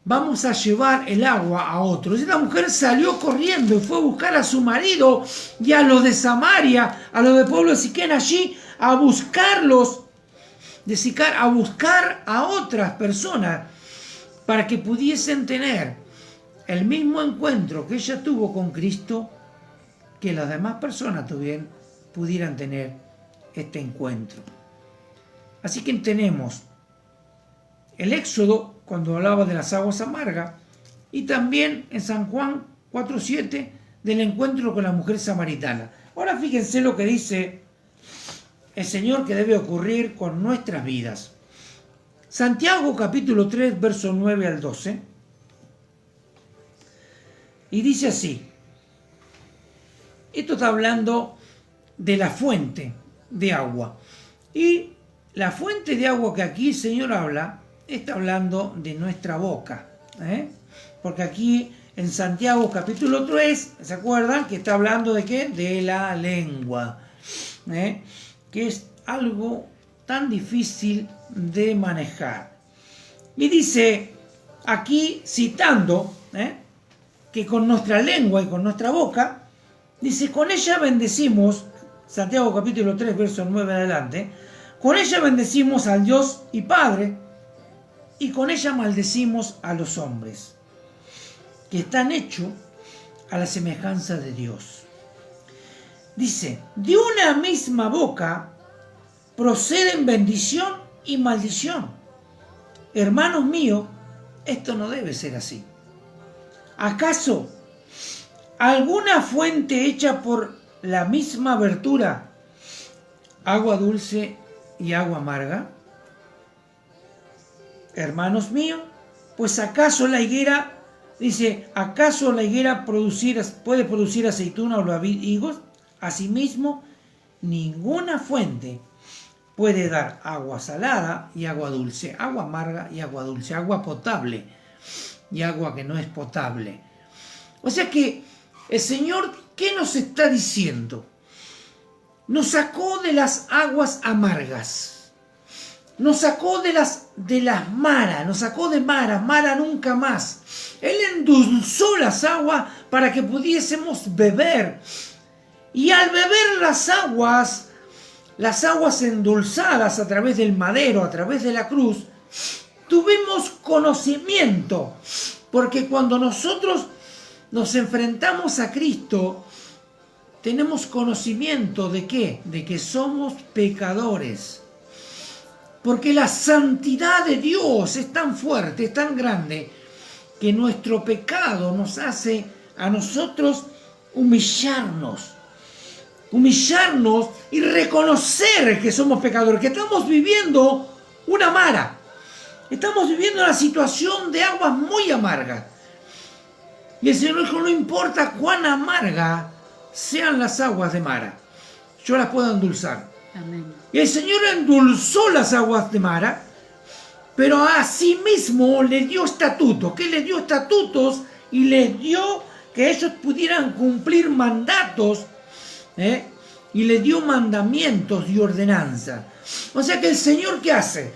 Vamos a llevar el agua a otros. Esta mujer salió corriendo y fue a buscar a su marido y a los de Samaria, a los del pueblo de Siquén allí, a buscarlos, de Sicar, a buscar a otras personas para que pudiesen tener el mismo encuentro que ella tuvo con Cristo, que las demás personas también pudieran tener este encuentro. Así que tenemos el Éxodo, cuando hablaba de las aguas amargas, y también en San Juan 4:7 del encuentro con la mujer samaritana. Ahora fíjense lo que dice el Señor que debe ocurrir con nuestras vidas. Santiago capítulo 3, verso 9 al 12. Y dice así. Esto está hablando de la fuente de agua. Y la fuente de agua que aquí el Señor habla, está hablando de nuestra boca. Porque aquí en Santiago capítulo 3, ¿se acuerdan? Que está hablando de ¿qué? De la lengua. Que es algo tan difícil de manejar. Y dice aquí, citando, que con nuestra lengua y con nuestra boca, dice, con ella bendecimos, Santiago capítulo 3, verso 9 adelante, con ella bendecimos al Dios y Padre, y con ella maldecimos a los hombres, que están hechos a la semejanza de Dios. Dice, de una misma boca proceden bendición y maldición. Hermanos míos, esto no debe ser así. ¿Acaso alguna fuente hecha por la misma abertura, agua dulce y agua amarga? Hermanos míos, pues ¿acaso la higuera, dice, ¿acaso la higuera puede producir aceituna o higos? Asimismo, ninguna fuente puede dar agua salada y agua dulce, agua amarga y agua dulce, agua potable y agua que no es potable. O sea que el Señor, ¿qué nos está diciendo? Nos sacó de las aguas amargas, nos sacó de las maras, nos sacó de mara nunca más. Él endulzó las aguas para que pudiésemos beber. Y al beber las aguas endulzadas a través del madero, a través de la cruz, tuvimos conocimiento. Porque cuando nosotros nos enfrentamos a Cristo, tenemos conocimiento de ¿qué? De que somos pecadores. Porque la santidad de Dios es tan fuerte, es tan grande, que nuestro pecado nos hace a nosotros humillarnos y reconocer que somos pecadores, que estamos viviendo una mara. Estamos viviendo una situación de aguas muy amargas. Y el Señor dijo, no importa cuán amargas sean las aguas de mara, yo las puedo endulzar. Amén. Y el Señor endulzó las aguas de mara, pero a sí mismo le dio estatutos. ¿Qué le dio estatutos? Y les dio que ellos pudieran cumplir mandatos, y le dio mandamientos y ordenanzas. O sea que el Señor, ¿qué hace?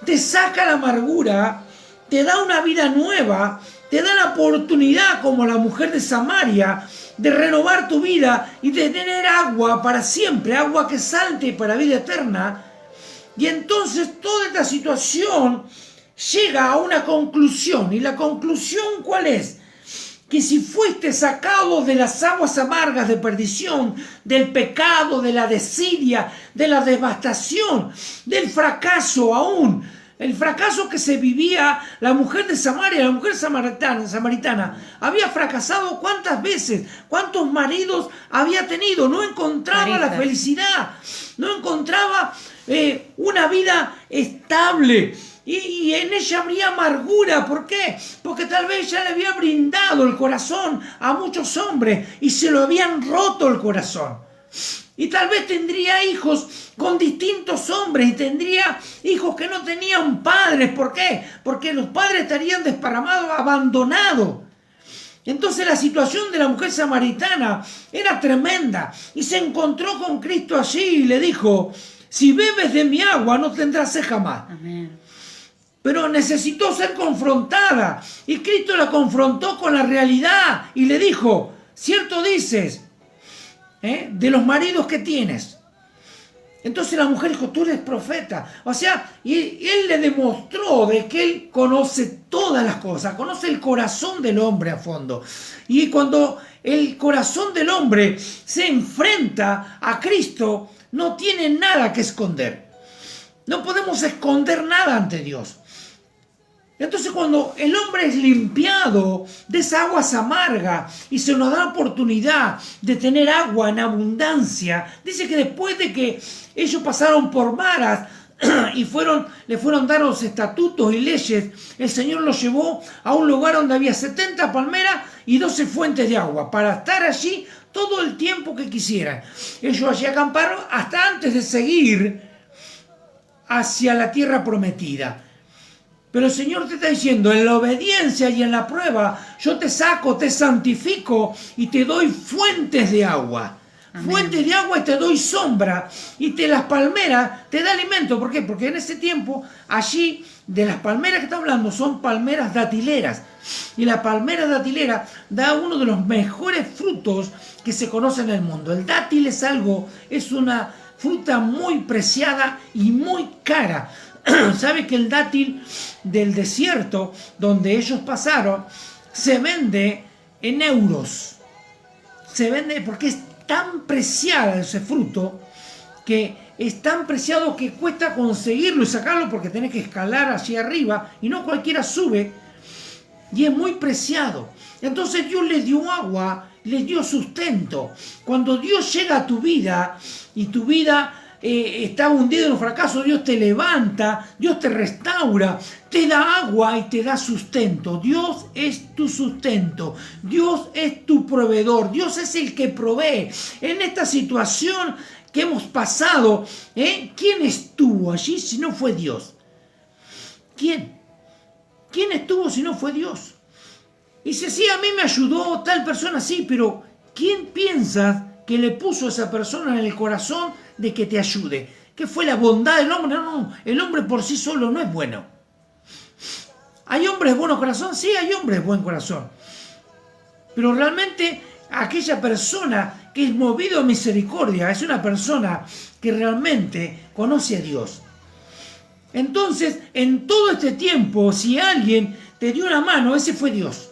Te saca la amargura, te da una vida nueva, te da la oportunidad, como la mujer de Samaria, de renovar tu vida y de tener agua para siempre, agua que salte para vida eterna. Y entonces toda esta situación llega a una conclusión. ¿Y la conclusión cuál es? Que si fuiste sacado de las aguas amargas de perdición, del pecado, de la desidia, de la devastación, del fracaso aún, el fracaso que se vivía la mujer de Samaria, la mujer samaritana, había fracasado cuántas veces, cuántos maridos había tenido, no encontraba la felicidad, no encontraba una vida estable. Y en ella habría amargura. ¿Por qué? Porque tal vez ya le había brindado el corazón a muchos hombres y se lo habían roto el corazón. Y tal vez tendría hijos con distintos hombres y tendría hijos que no tenían padres. ¿Por qué? Porque los padres estarían desparramados, abandonados. Entonces la situación de la mujer samaritana era tremenda y se encontró con Cristo allí y le dijo, si bebes de mi agua no tendrás sed jamás. Amén. Pero necesitó ser confrontada y Cristo la confrontó con la realidad y le dijo, cierto dices, de los maridos que tienes. Entonces la mujer dijo, tú eres profeta. O sea, y él le demostró de que él conoce todas las cosas, conoce el corazón del hombre a fondo. Y cuando el corazón del hombre se enfrenta a Cristo, no tiene nada que esconder. No podemos esconder nada ante Dios. Entonces cuando el hombre es limpiado de esas aguas amargas y se nos da la oportunidad de tener agua en abundancia, dice que después de que ellos pasaron por maras y le fueron dados estatutos y leyes, el Señor los llevó a un lugar donde había 70 palmeras y 12 fuentes de agua para estar allí todo el tiempo que quisieran. Ellos allí acamparon hasta antes de seguir hacia la tierra prometida. Pero el Señor te está diciendo, en la obediencia y en la prueba, yo te saco, te santifico y te doy fuentes de agua. Amén. Fuentes de agua y te doy sombra. Y las palmeras te da alimento. ¿Por qué? Porque en ese tiempo, allí, de las palmeras que está hablando, son palmeras datileras. Y la palmera datilera da uno de los mejores frutos que se conocen en el mundo. El dátil es una fruta muy preciada y muy cara. ¿Sabe que el dátil del desierto donde ellos pasaron se vende en euros? Se vende porque es tan preciada ese fruto, que es tan preciado que cuesta conseguirlo y sacarlo porque tenés que escalar hacia arriba y no cualquiera sube. y es muy preciado. Entonces Dios les dio agua, les dio sustento. Cuando Dios llega a tu vida y tu vida está hundido en un fracaso, Dios te levanta, Dios te restaura, te da agua y te da sustento. Dios es tu sustento, Dios es tu proveedor, Dios es el que provee. En esta situación que hemos pasado, ¿quién estuvo allí si no fue Dios? ¿Quién? ¿Quién estuvo si no fue Dios? Y dice, sí, a mí me ayudó tal persona, sí, pero ¿quién piensas que le puso a esa persona en el corazón de que te ayude? ¿Qué fue la bondad del hombre? No, el hombre por sí solo no es bueno. ¿Hay hombres de buen corazón? Sí, hay hombres de buen corazón. Pero realmente aquella persona que es movido a misericordia es una persona que realmente conoce a Dios. Entonces, en todo este tiempo, si alguien te dio una mano, ese fue Dios.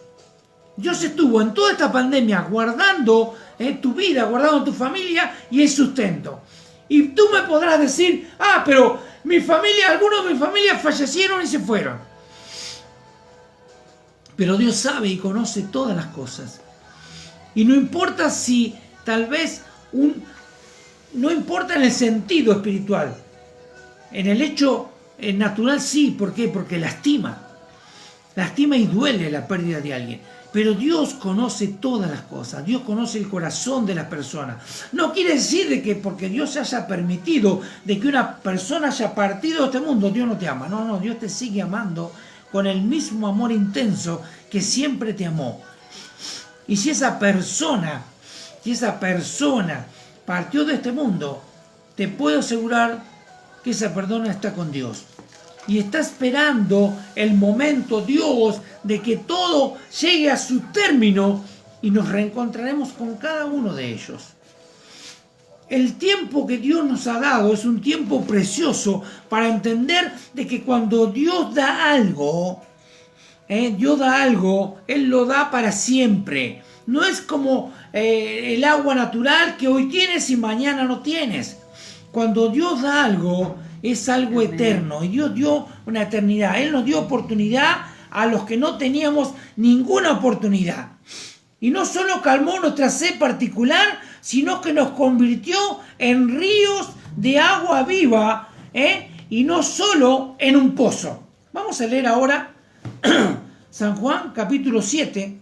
Dios estuvo en toda esta pandemia guardando tu vida, guardando tu familia y el sustento. Y tú me podrás decir, pero algunos de mi familia fallecieron y se fueron. Pero Dios sabe y conoce todas las cosas. Y no importa si tal vez no importa en el sentido espiritual. En el hecho natural sí, ¿por qué? Porque lastima y duele la pérdida de alguien. Pero Dios conoce todas las cosas, Dios conoce el corazón de las personas. No quiere decir de que porque Dios haya permitido de que una persona haya partido de este mundo, Dios no te ama. No, Dios te sigue amando con el mismo amor intenso que siempre te amó. Y si esa persona partió de este mundo, te puedo asegurar que esa persona está con Dios. Y está esperando el momento, Dios, de que todo llegue a su término y nos reencontraremos con cada uno de ellos. El tiempo que Dios nos ha dado es un tiempo precioso para entender de que cuando Dios da algo, Él lo da para siempre. No es como el agua natural que hoy tienes y mañana no tienes. Cuando Dios da algo, es algo eterno. Y Dios dio una eternidad. Él nos dio oportunidad a los que no teníamos ninguna oportunidad. Y no solo calmó nuestra sed particular, sino que nos convirtió en ríos de agua viva, y no solo en un pozo. Vamos a leer ahora San Juan, capítulo 7.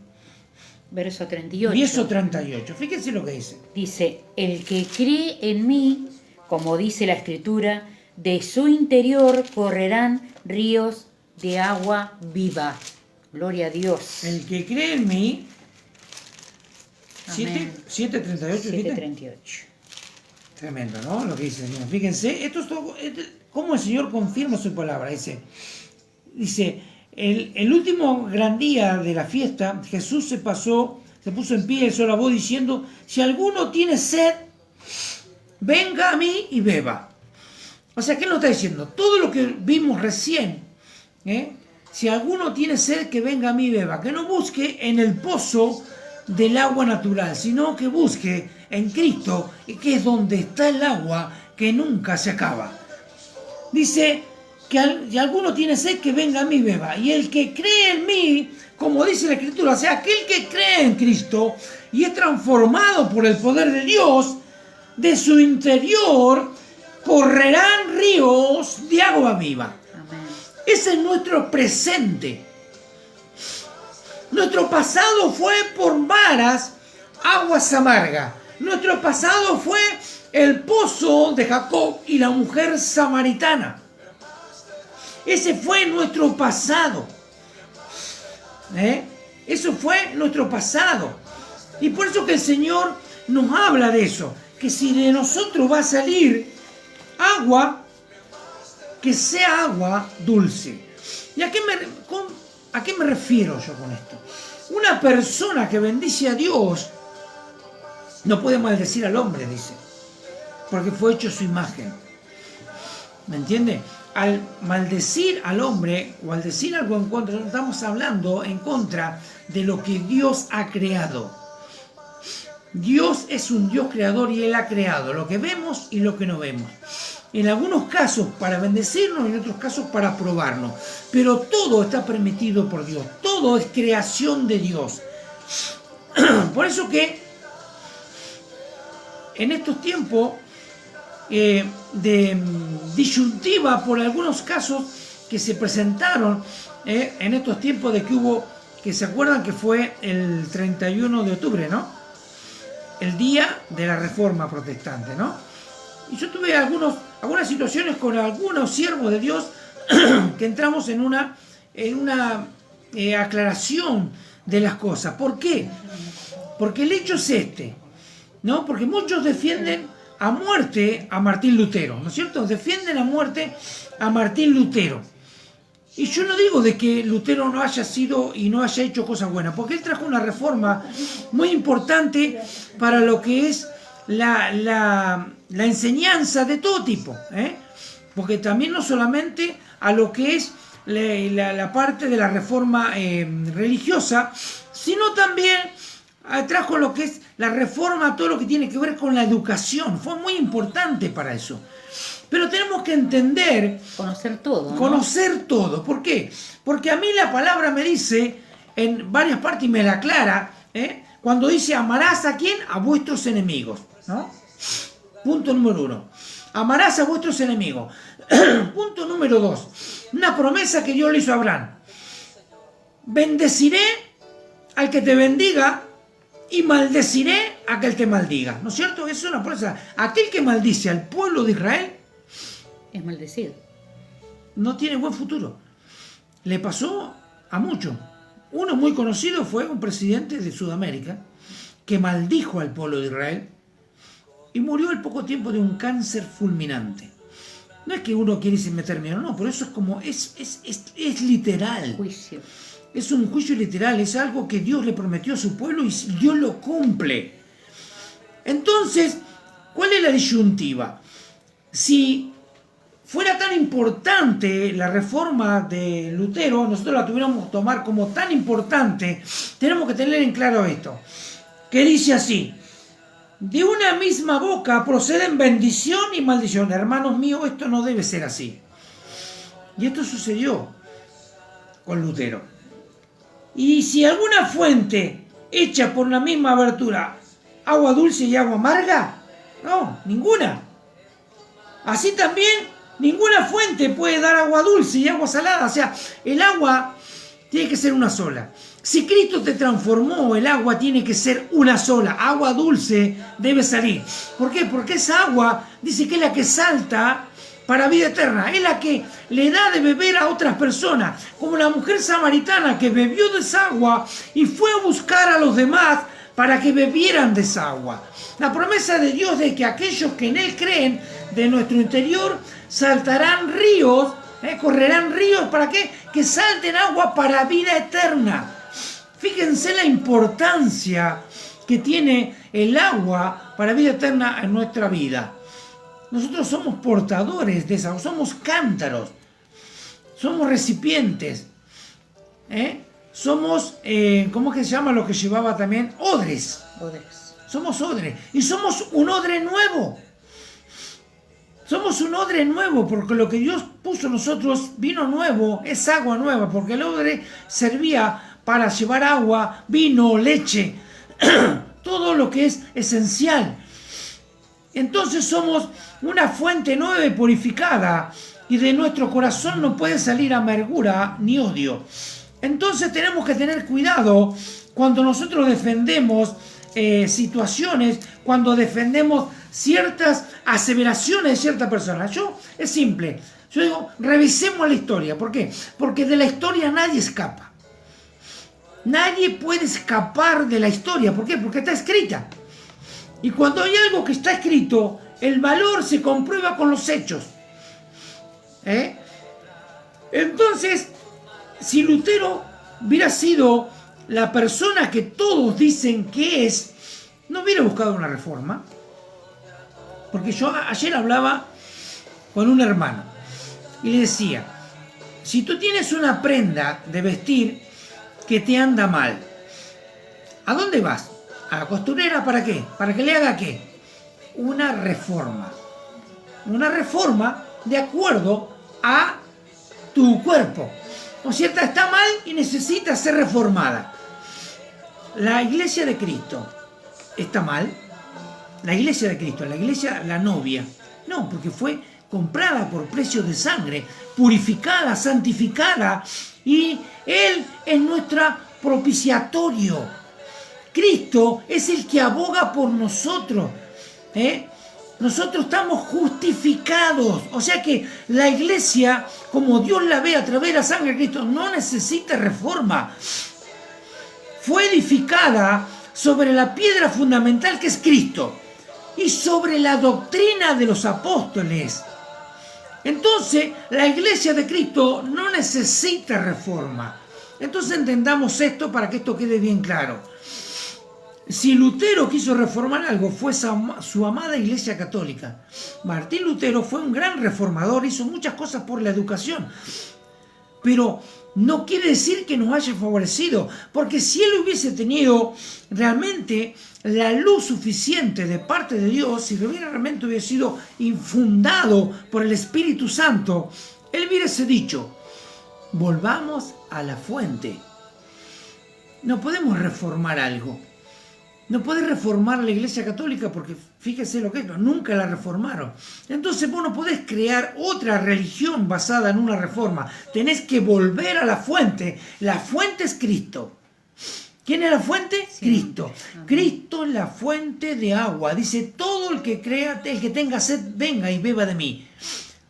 Verso 38. Verso 38. Fíjense lo que dice. Dice, el que cree en mí, como dice la Escritura, de su interior correrán ríos de agua viva. Gloria a Dios. El que cree en mí. 7:38. 7:38. Tremendo, ¿no? Lo que dice el Señor. Fíjense, esto es todo, cómo el Señor confirma su palabra. Dice, el último gran día de la fiesta, Jesús se puso en pie y alzó la voz diciendo, si alguno tiene sed, venga a mí y beba. O sea, ¿qué nos está diciendo? Todo lo que vimos recién, si alguno tiene sed, que venga a mí y beba. Que no busque en el pozo del agua natural, sino que busque en Cristo, que es donde está el agua que nunca se acaba. Dice que si alguno tiene sed, que venga a mí y beba. Y el que cree en mí, como dice la Escritura, o sea, aquel que cree en Cristo y es transformado por el poder de Dios, de su interior correrán ríos de agua viva. Amén. Ese es nuestro presente. Nuestro pasado fue por maras, aguas amargas. Nuestro pasado fue el pozo de Jacob y la mujer samaritana. Ese fue nuestro pasado. Eso fue nuestro pasado. Y por eso que el Señor nos habla de eso. Que si de nosotros va a salir agua, que sea agua dulce. ¿Y a qué me refiero yo con esto? Una persona que bendice a Dios no puede maldecir al hombre, dice, porque fue hecho su imagen. ¿Me entiende? Al maldecir al hombre o al decir algo en contra, no estamos hablando en contra de lo que Dios ha creado. Dios es un Dios creador y Él ha creado lo que vemos y lo que no vemos. En algunos casos para bendecirnos y en otros casos para probarnos. Pero todo está permitido por Dios. Todo todo es creación de Dios. Por eso que en estos tiempos de disyuntiva por algunos casos que se presentaron en estos tiempos de que hubo, que se acuerdan que fue el 31 de octubre, ¿no? El día de la Reforma Protestante, ¿no? Y yo tuve algunas situaciones con algunos siervos de Dios que entramos en una aclaración de las cosas. ¿Por qué? Porque el hecho es este, ¿no? Porque muchos defienden a muerte a Martín Lutero, ¿no es cierto? Defienden a muerte a Martín Lutero. Y yo no digo de que Lutero no haya sido y no haya hecho cosas buenas, porque él trajo una reforma muy importante para lo que es la enseñanza de todo tipo, porque también no solamente a lo que es la parte de la reforma religiosa, sino también trajo lo que es la reforma, todo lo que tiene que ver con la educación. Fue muy importante para eso. Pero tenemos que entender... Conocer todo, ¿no? Conocer todo. ¿Por qué? Porque a mí la palabra me dice, en varias partes y me la aclara, cuando dice amarás a quién, a vuestros enemigos, ¿no? Punto número 1. Amarás a vuestros enemigos. Punto número 2. Una promesa que Dios le hizo a Abraham. Bendeciré al que te bendiga y maldeciré a aquel que maldiga. ¿No es cierto? Eso es una promesa. Aquel que maldice al pueblo de Israel es maldecido. No tiene buen futuro. Le pasó a muchos. Uno muy conocido fue un presidente de Sudamérica que maldijo al pueblo de Israel y murió al poco tiempo de un cáncer fulminante. No es que uno quiere meter miedo, no, pero eso es como, es literal. Juicio. Es un juicio literal, es algo que Dios le prometió a su pueblo y Dios lo cumple. Entonces, ¿cuál es la disyuntiva? Si fuera tan importante la reforma de Lutero, nosotros la tuviéramos que tomar como tan importante, tenemos que tener en claro esto, que dice así: de una misma boca proceden bendición y maldición. Hermanos míos, esto no debe ser así. Y esto sucedió con Lutero. Y si alguna fuente echa por la misma abertura agua dulce y agua amarga, no, ninguna. Así también, ninguna fuente puede dar agua dulce y agua salada. O sea, el agua tiene que ser una sola. Si Cristo te transformó, el agua tiene que ser una sola. Agua dulce debe salir. ¿Por qué? Porque esa agua dice que es la que salta para vida eterna. Es la que le da de beber a otras personas. Como la mujer samaritana que bebió de esa agua y fue a buscar a los demás para que bebieran de esa agua. La promesa de Dios de que aquellos que en Él creen, de nuestro interior saltarán ríos, correrán ríos. ¿Para qué? Que salten agua para vida eterna. Fíjense la importancia que tiene el agua para vida eterna en nuestra vida. Nosotros somos portadores de esa agua, somos cántaros, somos recipientes, somos, ¿cómo es que se llama lo que llevaba también? Odres. Somos odres. Y somos un odre nuevo. Somos un odre nuevo, porque lo que Dios puso en nosotros, vino nuevo, es agua nueva, porque el odre servía para llevar agua, vino, leche, todo lo que es esencial. Entonces somos una fuente nueva y purificada, y de nuestro corazón no puede salir amargura ni odio. Entonces tenemos que tener cuidado cuando nosotros defendemos situaciones, cuando defendemos ciertas aseveraciones de ciertas personas. Es simple. Yo digo, revisemos la historia. ¿Por qué? Porque de la historia nadie escapa. Nadie puede escapar de la historia. ¿Por qué? Porque está escrita. Y cuando hay algo que está escrito, el valor se comprueba con los hechos. Entonces, si Lutero hubiera sido la persona que todos dicen que es, no hubiera buscado una reforma. Porque yo ayer hablaba con un hermano y le decía, si tú tienes una prenda de vestir que te anda mal, ¿a dónde vas? ¿A la costurera para qué? ¿Para que le haga qué? Una reforma. Una reforma de acuerdo a tu cuerpo. ¿no es cierto?, está mal y necesita ser reformada. La iglesia de Cristo está mal. La iglesia de Cristo, la iglesia, la novia. No, porque fue comprada por precio de sangre, purificada, santificada, y Él es nuestro propiciatorio. Cristo es el que aboga por nosotros. Nosotros estamos justificados. O sea que la iglesia, como Dios la ve a través de la sangre de Cristo, no necesita reforma. Fue edificada sobre la piedra fundamental que es Cristo y sobre la doctrina de los apóstoles. Entonces, la iglesia de Cristo no necesita reforma. Entonces entendamos esto para que esto quede bien claro. Si Lutero quiso reformar algo, fue su amada Iglesia Católica. Martín Lutero fue un gran reformador, hizo muchas cosas por la educación. Pero no quiere decir que nos haya favorecido, porque si él hubiese tenido realmente la luz suficiente de parte de Dios, si realmente hubiera sido infundado por el Espíritu Santo, él hubiese dicho: volvamos a la fuente. No podemos reformar algo. No podés reformar la Iglesia Católica porque fíjese lo que es, nunca la reformaron. Entonces vos no podés crear otra religión basada en una reforma. Tenés que volver a la fuente. La fuente es Cristo. ¿Quién es la fuente? Sí. Cristo. Cristo es la fuente de agua. Dice: todo el que crea, el que tenga sed, venga y beba de mí.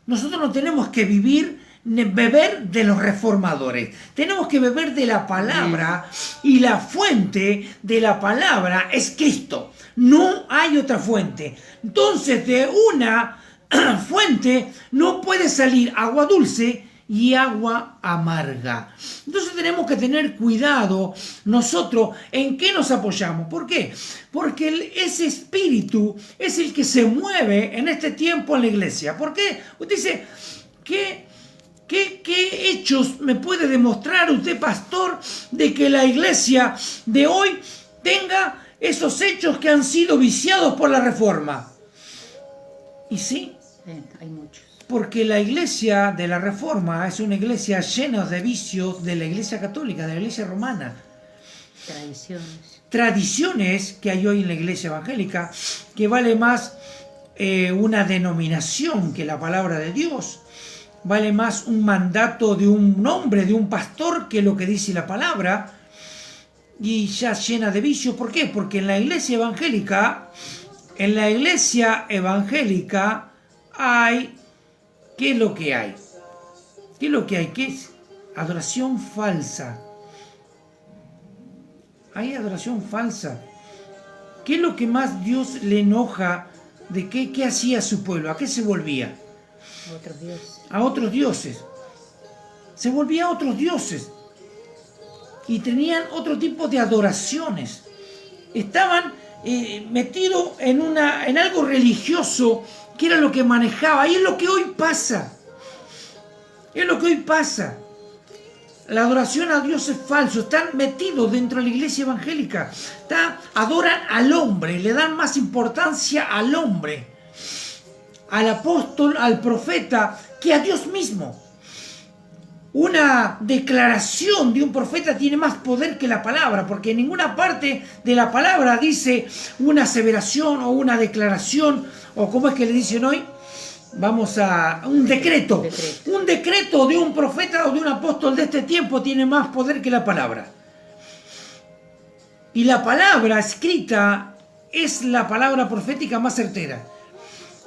Nosotros no tenemos que beber de los reformadores. Tenemos que beber de la palabra, y la fuente de la palabra es Cristo. No hay otra fuente. Entonces, de una fuente no puede salir agua dulce y agua amarga. Entonces tenemos que tener cuidado nosotros en qué nos apoyamos. ¿Por qué? Porque ese espíritu es el que se mueve en este tiempo en la iglesia. ¿Por qué? Usted dice: ¿Qué hechos me puede demostrar usted, pastor, de que la iglesia de hoy tenga esos hechos que han sido viciados por la reforma? Y sí, hay muchos. Porque la iglesia de la reforma es una iglesia llena de vicios de la iglesia católica, de la iglesia romana. Tradiciones que hay hoy en la iglesia evangélica, que vale más una denominación que la palabra de Dios. Vale más un mandato de un hombre, de un pastor, que lo que dice la palabra, y ya llena de vicios. ¿Por qué? Porque en la iglesia evangélica hay, ¿qué es lo que hay? ¿Qué es lo que hay? ¿Qué es? Adoración falsa. Hay adoración falsa. ¿Qué es lo que más Dios le enoja? ¿De qué hacía su pueblo? ¿A qué se volvía? A otros dioses. Se volvía a otros dioses. Y tenían otro tipo de adoraciones. Estaban metidos en algo religioso, que era lo que manejaba. Y es lo que hoy pasa. Es lo que hoy pasa. La adoración a Dios es falso. Están metidos dentro de la iglesia evangélica. Adoran al hombre. Le dan más importancia al hombre, al apóstol, al profeta, que a Dios mismo. Una declaración de un profeta tiene más poder que la palabra, porque en ninguna parte de la palabra dice una aseveración o una declaración, o ¿cómo es que le dicen hoy? Vamos a un decreto. Un decreto de un profeta o de un apóstol de este tiempo tiene más poder que la palabra. Y la palabra escrita es la palabra profética más certera.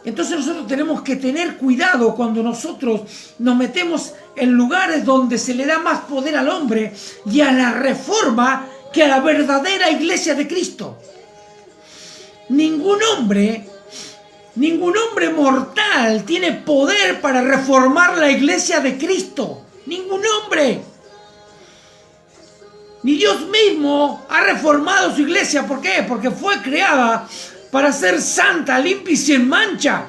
Entonces nosotros tenemos que tener cuidado cuando nosotros nos metemos en lugares donde se le da más poder al hombre y a la reforma que a la verdadera iglesia de Cristo. Ningún hombre mortal tiene poder para reformar la iglesia de Cristo. Ningún hombre. Ni Dios mismo ha reformado su iglesia. ¿Por qué? Porque fue creada para ser santa, limpia y sin mancha.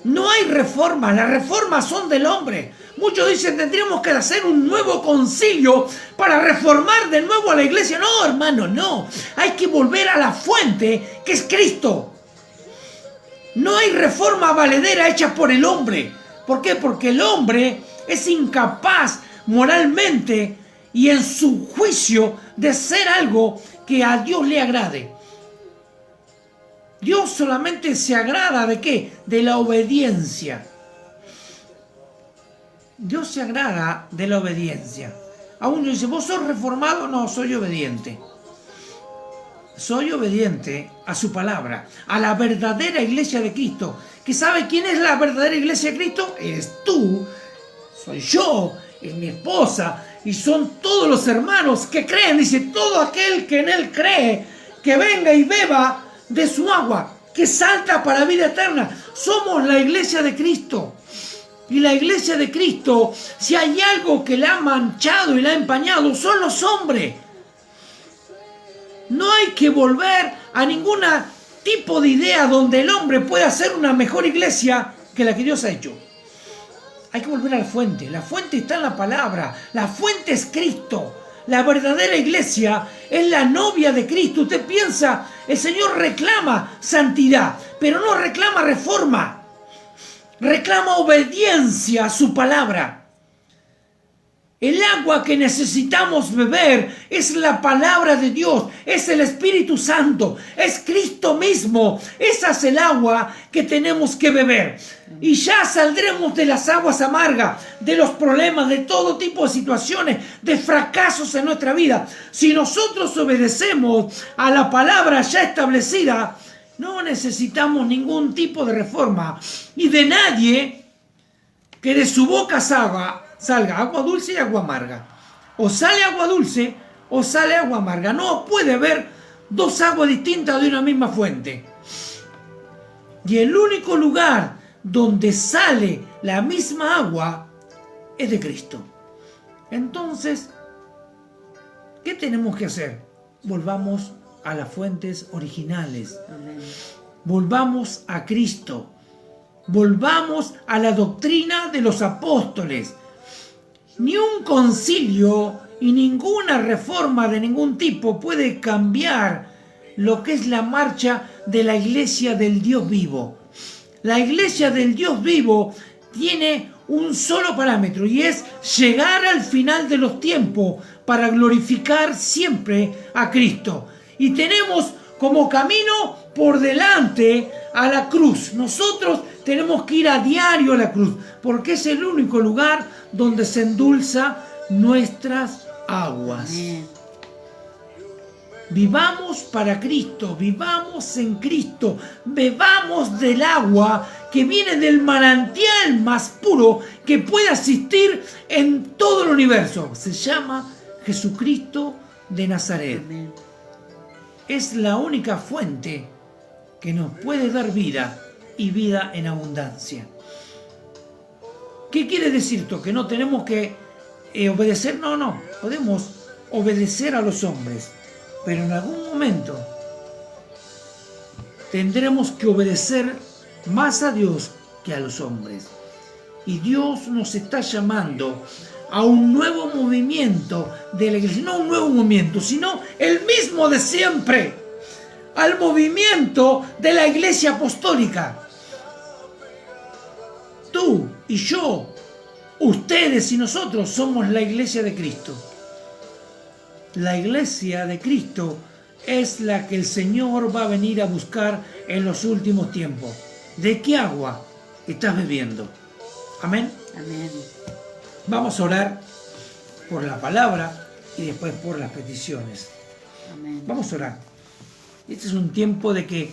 No hay reformas. Las reformas son del hombre. Muchos dicen: tendríamos que hacer un nuevo concilio para reformar de nuevo a la iglesia. No, hermano, no. Hay que volver a la fuente, que es Cristo. No hay reforma valedera hecha por el hombre. ¿Por qué? Porque el hombre es incapaz moralmente y en su juicio de ser algo que a Dios le agrade. Dios solamente se agrada ¿de qué? De la obediencia. Dios se agrada de la obediencia. A uno dice, ¿vos sos reformado? No, soy obediente. Soy obediente a su palabra, a la verdadera iglesia de Cristo. ¿Que sabe quién es la verdadera iglesia de Cristo? Eres tú, soy yo, es mi esposa, y son todos los hermanos que creen. Dice, todo aquel que en él cree, que venga y beba de su agua, que salta para la vida eterna. Somos la iglesia de Cristo. Y la iglesia de Cristo, si hay algo que la ha manchado y la ha empañado, son los hombres. No hay que volver a ningún tipo de idea donde el hombre pueda hacer una mejor iglesia que la que Dios ha hecho. Hay que volver a la fuente. La fuente está en la palabra. La fuente es Cristo. La verdadera iglesia es la novia de Cristo. Usted piensa, el Señor reclama santidad, pero no reclama reforma. Reclama obediencia a su palabra. El agua que necesitamos beber es la palabra de Dios, es el Espíritu Santo, es Cristo mismo. Esa es el agua que tenemos que beber. Y ya saldremos de las aguas amargas, de los problemas, de todo tipo de situaciones, de fracasos en nuestra vida. Si nosotros obedecemos a la palabra ya establecida, no necesitamos ningún tipo de reforma. Y de nadie que de su boca salga agua dulce y agua amarga. O sale agua dulce o sale agua amarga. No puede haber dos aguas distintas de una misma fuente. Y el único lugar donde sale la misma agua es de Cristo. Entonces, ¿qué tenemos que hacer? Volvamos a las fuentes originales. Amén. Volvamos a Cristo. Volvamos a la doctrina de los apóstoles. Ni un concilio y ninguna reforma de ningún tipo puede cambiar lo que es la marcha de la iglesia del Dios vivo. La iglesia del Dios vivo tiene un solo parámetro y es llegar al final de los tiempos para glorificar siempre a Cristo. Y tenemos como camino por delante a la cruz. Nosotros tenemos que ir a diario a la cruz, porque es el único lugar donde se endulza nuestras aguas. Amén. Vivamos para Cristo, vivamos en Cristo, bebamos del agua que viene del manantial más puro que puede existir en todo el universo. Se llama Jesucristo de Nazaret. Amén. Es la única fuente que nos puede dar vida y vida en abundancia. ¿Qué quiere decir esto? ¿Que no tenemos que obedecer? No. Podemos obedecer a los hombres, pero en algún momento tendremos que obedecer más a Dios que a los hombres. Y Dios nos está llamando a un nuevo movimiento de la iglesia. No un nuevo movimiento, sino el mismo de siempre. Al movimiento de la iglesia apostólica. Tú y yo, ustedes y nosotros somos la iglesia de Cristo. La iglesia de Cristo es la que el Señor va a venir a buscar en los últimos tiempos. ¿De qué agua estás bebiendo? Amén. Amén. Vamos a orar por la palabra y después por las peticiones. Amén. Vamos a orar. Este es un tiempo de que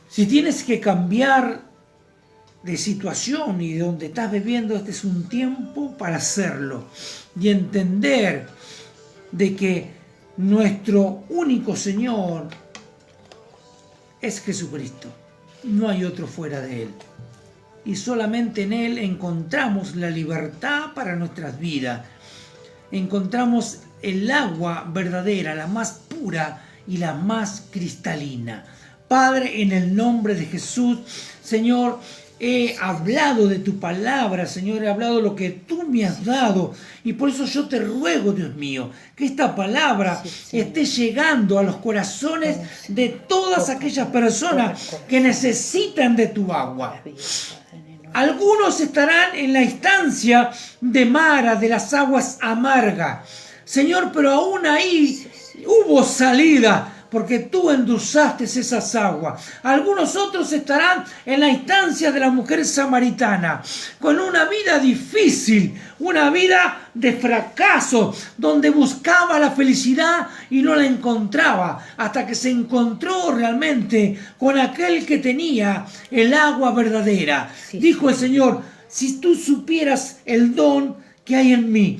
si tienes que cambiar de situación y de donde estás viviendo, este es un tiempo para hacerlo y entender de que nuestro único Señor es Jesucristo. No hay otro fuera de Él. Y solamente en Él encontramos la libertad para nuestras vidas. Encontramos el agua verdadera, la más pura y la más cristalina. Padre, en el nombre de Jesús, Señor, he hablado de tu palabra, Señor, he hablado lo que tú me has dado. Y por eso yo te ruego, Dios mío, que esta palabra esté llegando a los corazones de todas aquellas personas que necesitan de tu agua. Algunos estarán en la instancia de Mara, de las aguas amargas. Señor, pero aún ahí hubo salida, porque tú endulzaste esas aguas. Algunos otros estarán en la instancia de la mujer samaritana, con una vida difícil, una vida de fracaso, donde buscaba la felicidad y no la encontraba, hasta que se encontró realmente con aquel que tenía el agua verdadera. Sí, dijo el Señor, si tú supieras el don que hay en mí,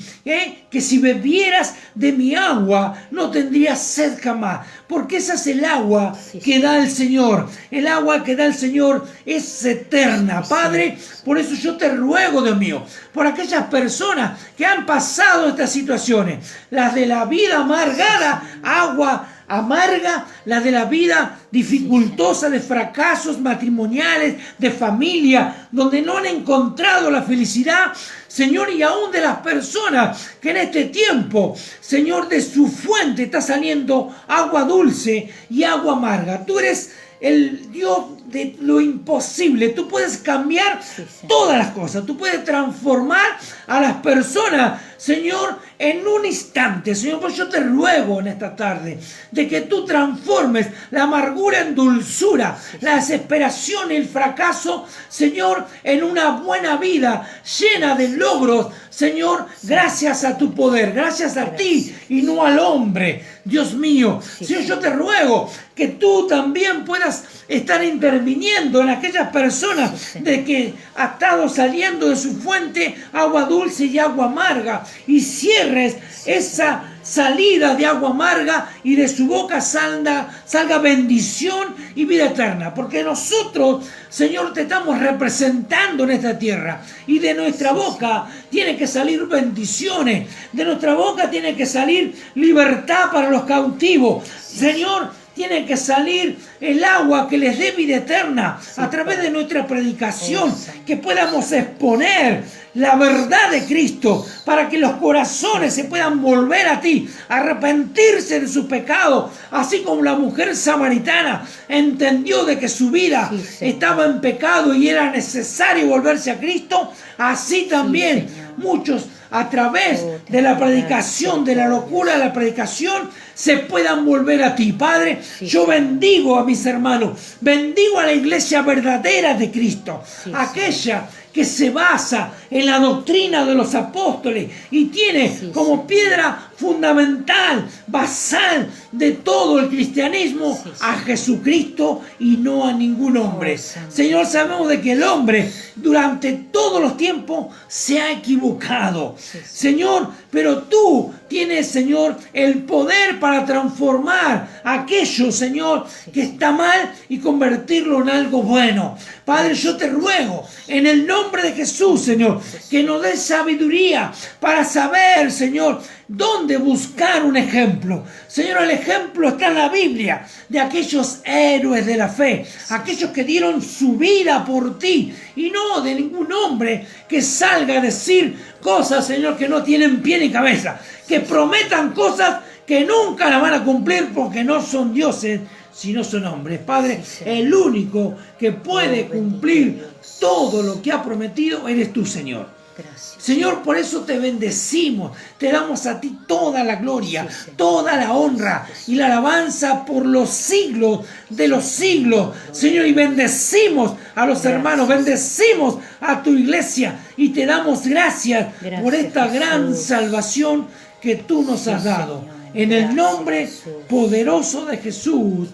que si bebieras de mi agua no tendrías sed jamás, porque esa es el agua que da el Señor. El agua que da el Señor es eterna. Padre, por eso yo te ruego, Dios mío, por aquellas personas que han pasado estas situaciones, las de la vida amargada, agua amarga, la de la vida dificultosa, de fracasos matrimoniales, de familia, donde no han encontrado la felicidad, Señor, y aún de las personas que en este tiempo, Señor, de su fuente está saliendo agua dulce y agua amarga. Tú eres el Dios de lo imposible. Tú puedes cambiar todas las cosas. Tú puedes transformar a las personas, Señor, en un instante. Señor, pues yo te ruego en esta tarde de que tú transformes la amargura en dulzura, la desesperación y el fracaso, Señor, en una buena vida llena de logros, Señor, gracias a tu poder, gracias a ti y no al hombre. Dios mío, Señor, yo te ruego que tú también puedas estar interviniendo en aquellas personas de que ha estado saliendo de su fuente agua dulce y agua amarga, y cierres esa salida de agua amarga y de su boca salga bendición y vida eterna, porque nosotros, Señor, te estamos representando en esta tierra, y de nuestra boca tiene que salir bendiciones, de nuestra boca tiene que salir libertad para los cautivos, Señor. Tiene que salir el agua que les dé vida eterna a través de nuestra predicación, que podamos exponer la verdad de Cristo para que los corazones se puedan volver a ti, arrepentirse de sus pecados, así como la mujer samaritana entendió de que su vida estaba en pecado y era necesario volverse a Cristo. Así también muchos, a través de la predicación, de la locura de la predicación, se puedan volver a ti. Padre, yo bendigo a mis hermanos, bendigo a la iglesia verdadera de Cristo, aquella que se basa en la doctrina de los apóstoles y tiene como piedra fundamental, basal de todo el cristianismo a Jesucristo y no a ningún hombre. Señor, sabemos de que el hombre durante todos los tiempos se ha equivocado. Señor, pero tú tienes, Señor, el poder para transformar aquello, Señor, que está mal y convertirlo en algo bueno. Padre, yo te ruego en el nombre de Jesús, Señor, que nos des sabiduría para saber, Señor, dónde buscar un ejemplo. Señor, el ejemplo está en la Biblia de aquellos héroes de la fe, aquellos que dieron su vida por ti, y no de ningún hombre que salga a decir cosas, Señor, que no tienen pie ni cabeza, que prometan cosas que nunca las van a cumplir porque no son dioses, sino son hombres. Padre, el único que puede cumplir todo lo que ha prometido eres tú, Señor. Gracias. Señor, por eso te bendecimos, te damos a ti toda la gloria, toda la honra y la alabanza por los siglos de los siglos, Señor, y bendecimos a los hermanos, bendecimos a tu iglesia y te damos gracias por esta gran salvación que tú nos has dado. En el nombre poderoso de Jesús.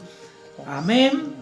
Amén.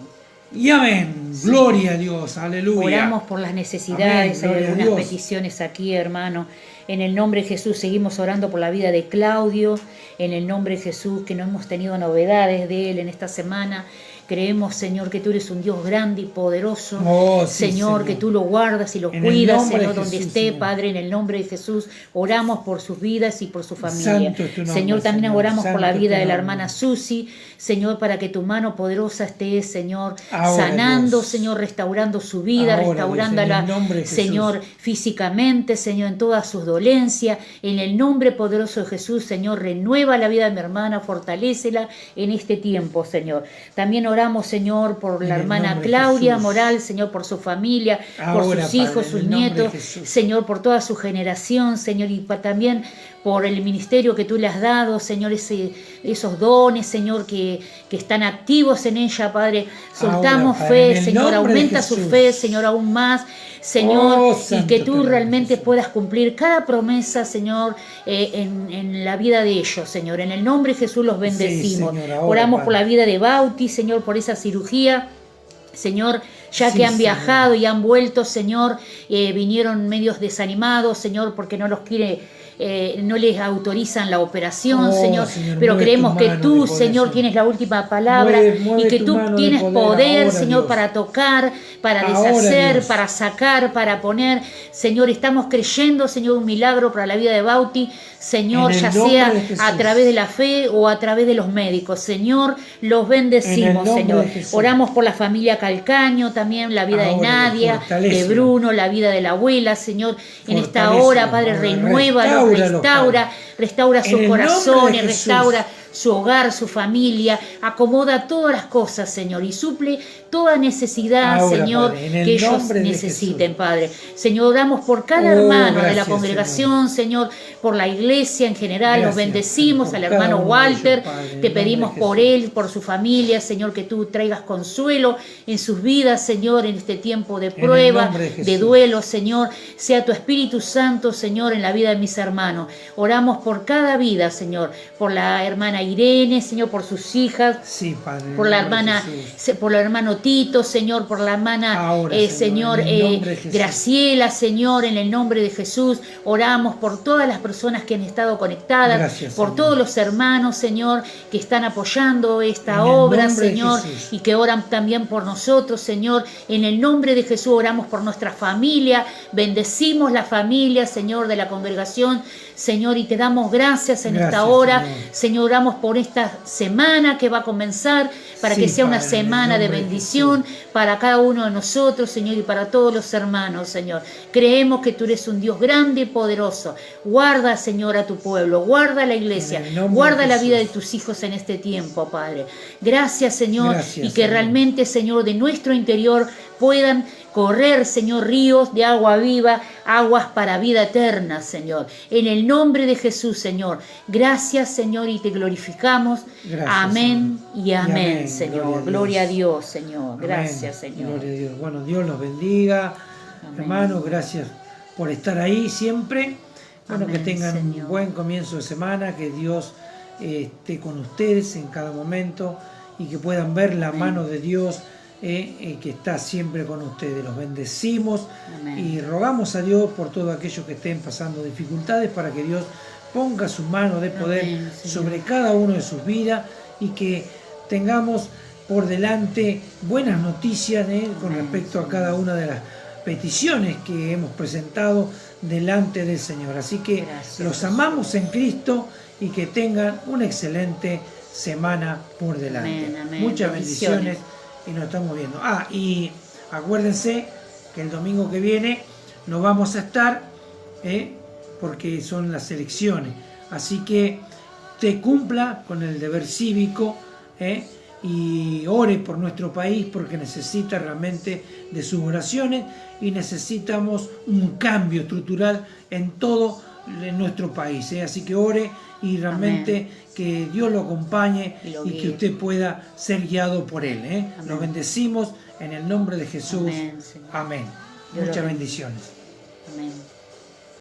Y amén. Gloria a Dios. Aleluya. Oramos por las necesidades. Amén. Hay algunas peticiones aquí, hermano. En el nombre de Jesús seguimos orando por la vida de Claudio. En el nombre de Jesús, que no hemos tenido novedades de él en esta semana. Creemos, Señor, que tú eres un Dios grande y poderoso. Señor, que tú lo guardas y lo cuidas, Señor, donde esté, Padre, en el nombre de Jesús. Oramos por sus vidas y por su familia. Señor, también oramos por la vida de la hermana Susi. Señor, para que tu mano poderosa esté, Señor, sanando, Señor, restaurando su vida, restaurándola, Señor, físicamente, Señor, en todas sus dolencias. dolencia. En el nombre poderoso de Jesús, Señor, renueva la vida de mi hermana, fortalécela en este tiempo, Señor. También oramos, Señor, por la hermana Claudia Moral, Señor, por su familia, por sus hijos, sus nietos, Señor, por toda su generación, Señor, y también por el ministerio que tú le has dado, Señor, esos dones, Señor, que están activos en ella, Padre. Soltamos fe, Señor, aumenta su fe, Señor, aún más, Señor, y que tú realmente puedas cumplir cada promesa, Señor, en la vida de ellos, Señor. En el nombre de Jesús los bendecimos. Sí, Señor, oramos por la vida de Bauti, Señor, por esa cirugía. Señor, ya que han viajado y han vuelto, Señor, vinieron medios desanimados, Señor, porque no los quiere... no les autorizan la operación, Señor, pero creemos que tú, Señor, tienes la última palabra y que tú tienes poder, Señor, para tocar, para deshacer, para sacar, para poner. Señor, estamos creyendo, Señor, un milagro para la vida de Bauti, Señor, ya sea a través de la fe o a través de los médicos. Señor, los bendecimos, Señor. Oramos por la familia Calcaño, también la vida de Nadia, de Bruno, la vida de la abuela, Señor. En esta hora, Padre, renuévalo, restaura sus corazones, restaura su hogar, su familia, acomoda todas las cosas, Señor, y suple toda necesidad, ahora, Señor, Padre, que ellos necesiten, Padre. Señor, oramos por cada hermano de la congregación, Señor, por la iglesia en general, nos bendecimos al hermano Walter, te pedimos por él, por su familia, Señor, que tú traigas consuelo en sus vidas, Señor, en este tiempo de prueba, de duelo, Señor, sea tu Espíritu Santo, Señor, en la vida de mis hermanos. Oramos por cada vida, Señor, por la hermana Irene, Señor, por sus hijas, sí, Padre, por la hermana, por el hermano Tito, Señor, por la hermana, ahora, Señor, Graciela, Señor, en el nombre de Jesús. Oramos por todas las personas que han estado conectadas, gracias, por todos los hermanos, Señor, que están apoyando esta obra, Señor, y que oran también por nosotros, Señor. En el nombre de Jesús oramos por nuestra familia, bendecimos la familia, Señor, de la congregación, Señor, y te damos gracias en esta hora, Señor. Oramos por esta semana que va a comenzar, para que sea una semana de bendición para cada uno de nosotros, Señor, y para todos los hermanos, Señor. Creemos que tú eres un Dios grande y poderoso. Guarda, Señor, a tu pueblo, guarda la iglesia, guarda la vida de tus hijos en este tiempo, Padre. Gracias, Señor, y que realmente, Señor, de nuestro interior puedan correr, Señor, ríos de agua viva, aguas para vida eterna, Señor. En el nombre de Jesús, Señor. Gracias, Señor, y te glorificamos. Gracias, amén, Señor. Y amén, Señor. Gloria a Dios, Señor. Amén. Gracias, Señor. Gloria a Dios. Bueno, Dios los bendiga. Amén. Hermanos, gracias por estar ahí siempre. Bueno, amén, que tengan, Señor, un buen comienzo de semana, que Dios esté con ustedes en cada momento y que puedan ver la amén, mano de Dios que está siempre con ustedes. Los bendecimos. Amén. Y rogamos a Dios por todos aquellos que estén pasando dificultades, para que Dios ponga su mano de poder, amén, sobre cada uno de sus vidas, y que tengamos por delante buenas noticias con respecto a cada una de las peticiones que hemos presentado delante del Señor. Así que gracias, los amamos en Cristo, y que tengan una excelente semana por delante. Amén, amén. Muchas bendiciones. Y nos estamos viendo. Y acuérdense que el domingo que viene no vamos a estar, porque son las elecciones. Así que te cumpla con el deber cívico, y ore por nuestro país, porque necesita realmente de sus oraciones, y necesitamos un cambio estructural en todo nuestro país. Así que ore, y realmente amén, que Dios lo acompañe y que usted pueda ser guiado por Él. Los bendecimos en el nombre de Jesús. Amén. Amén. Muchas bendiciones. Amén.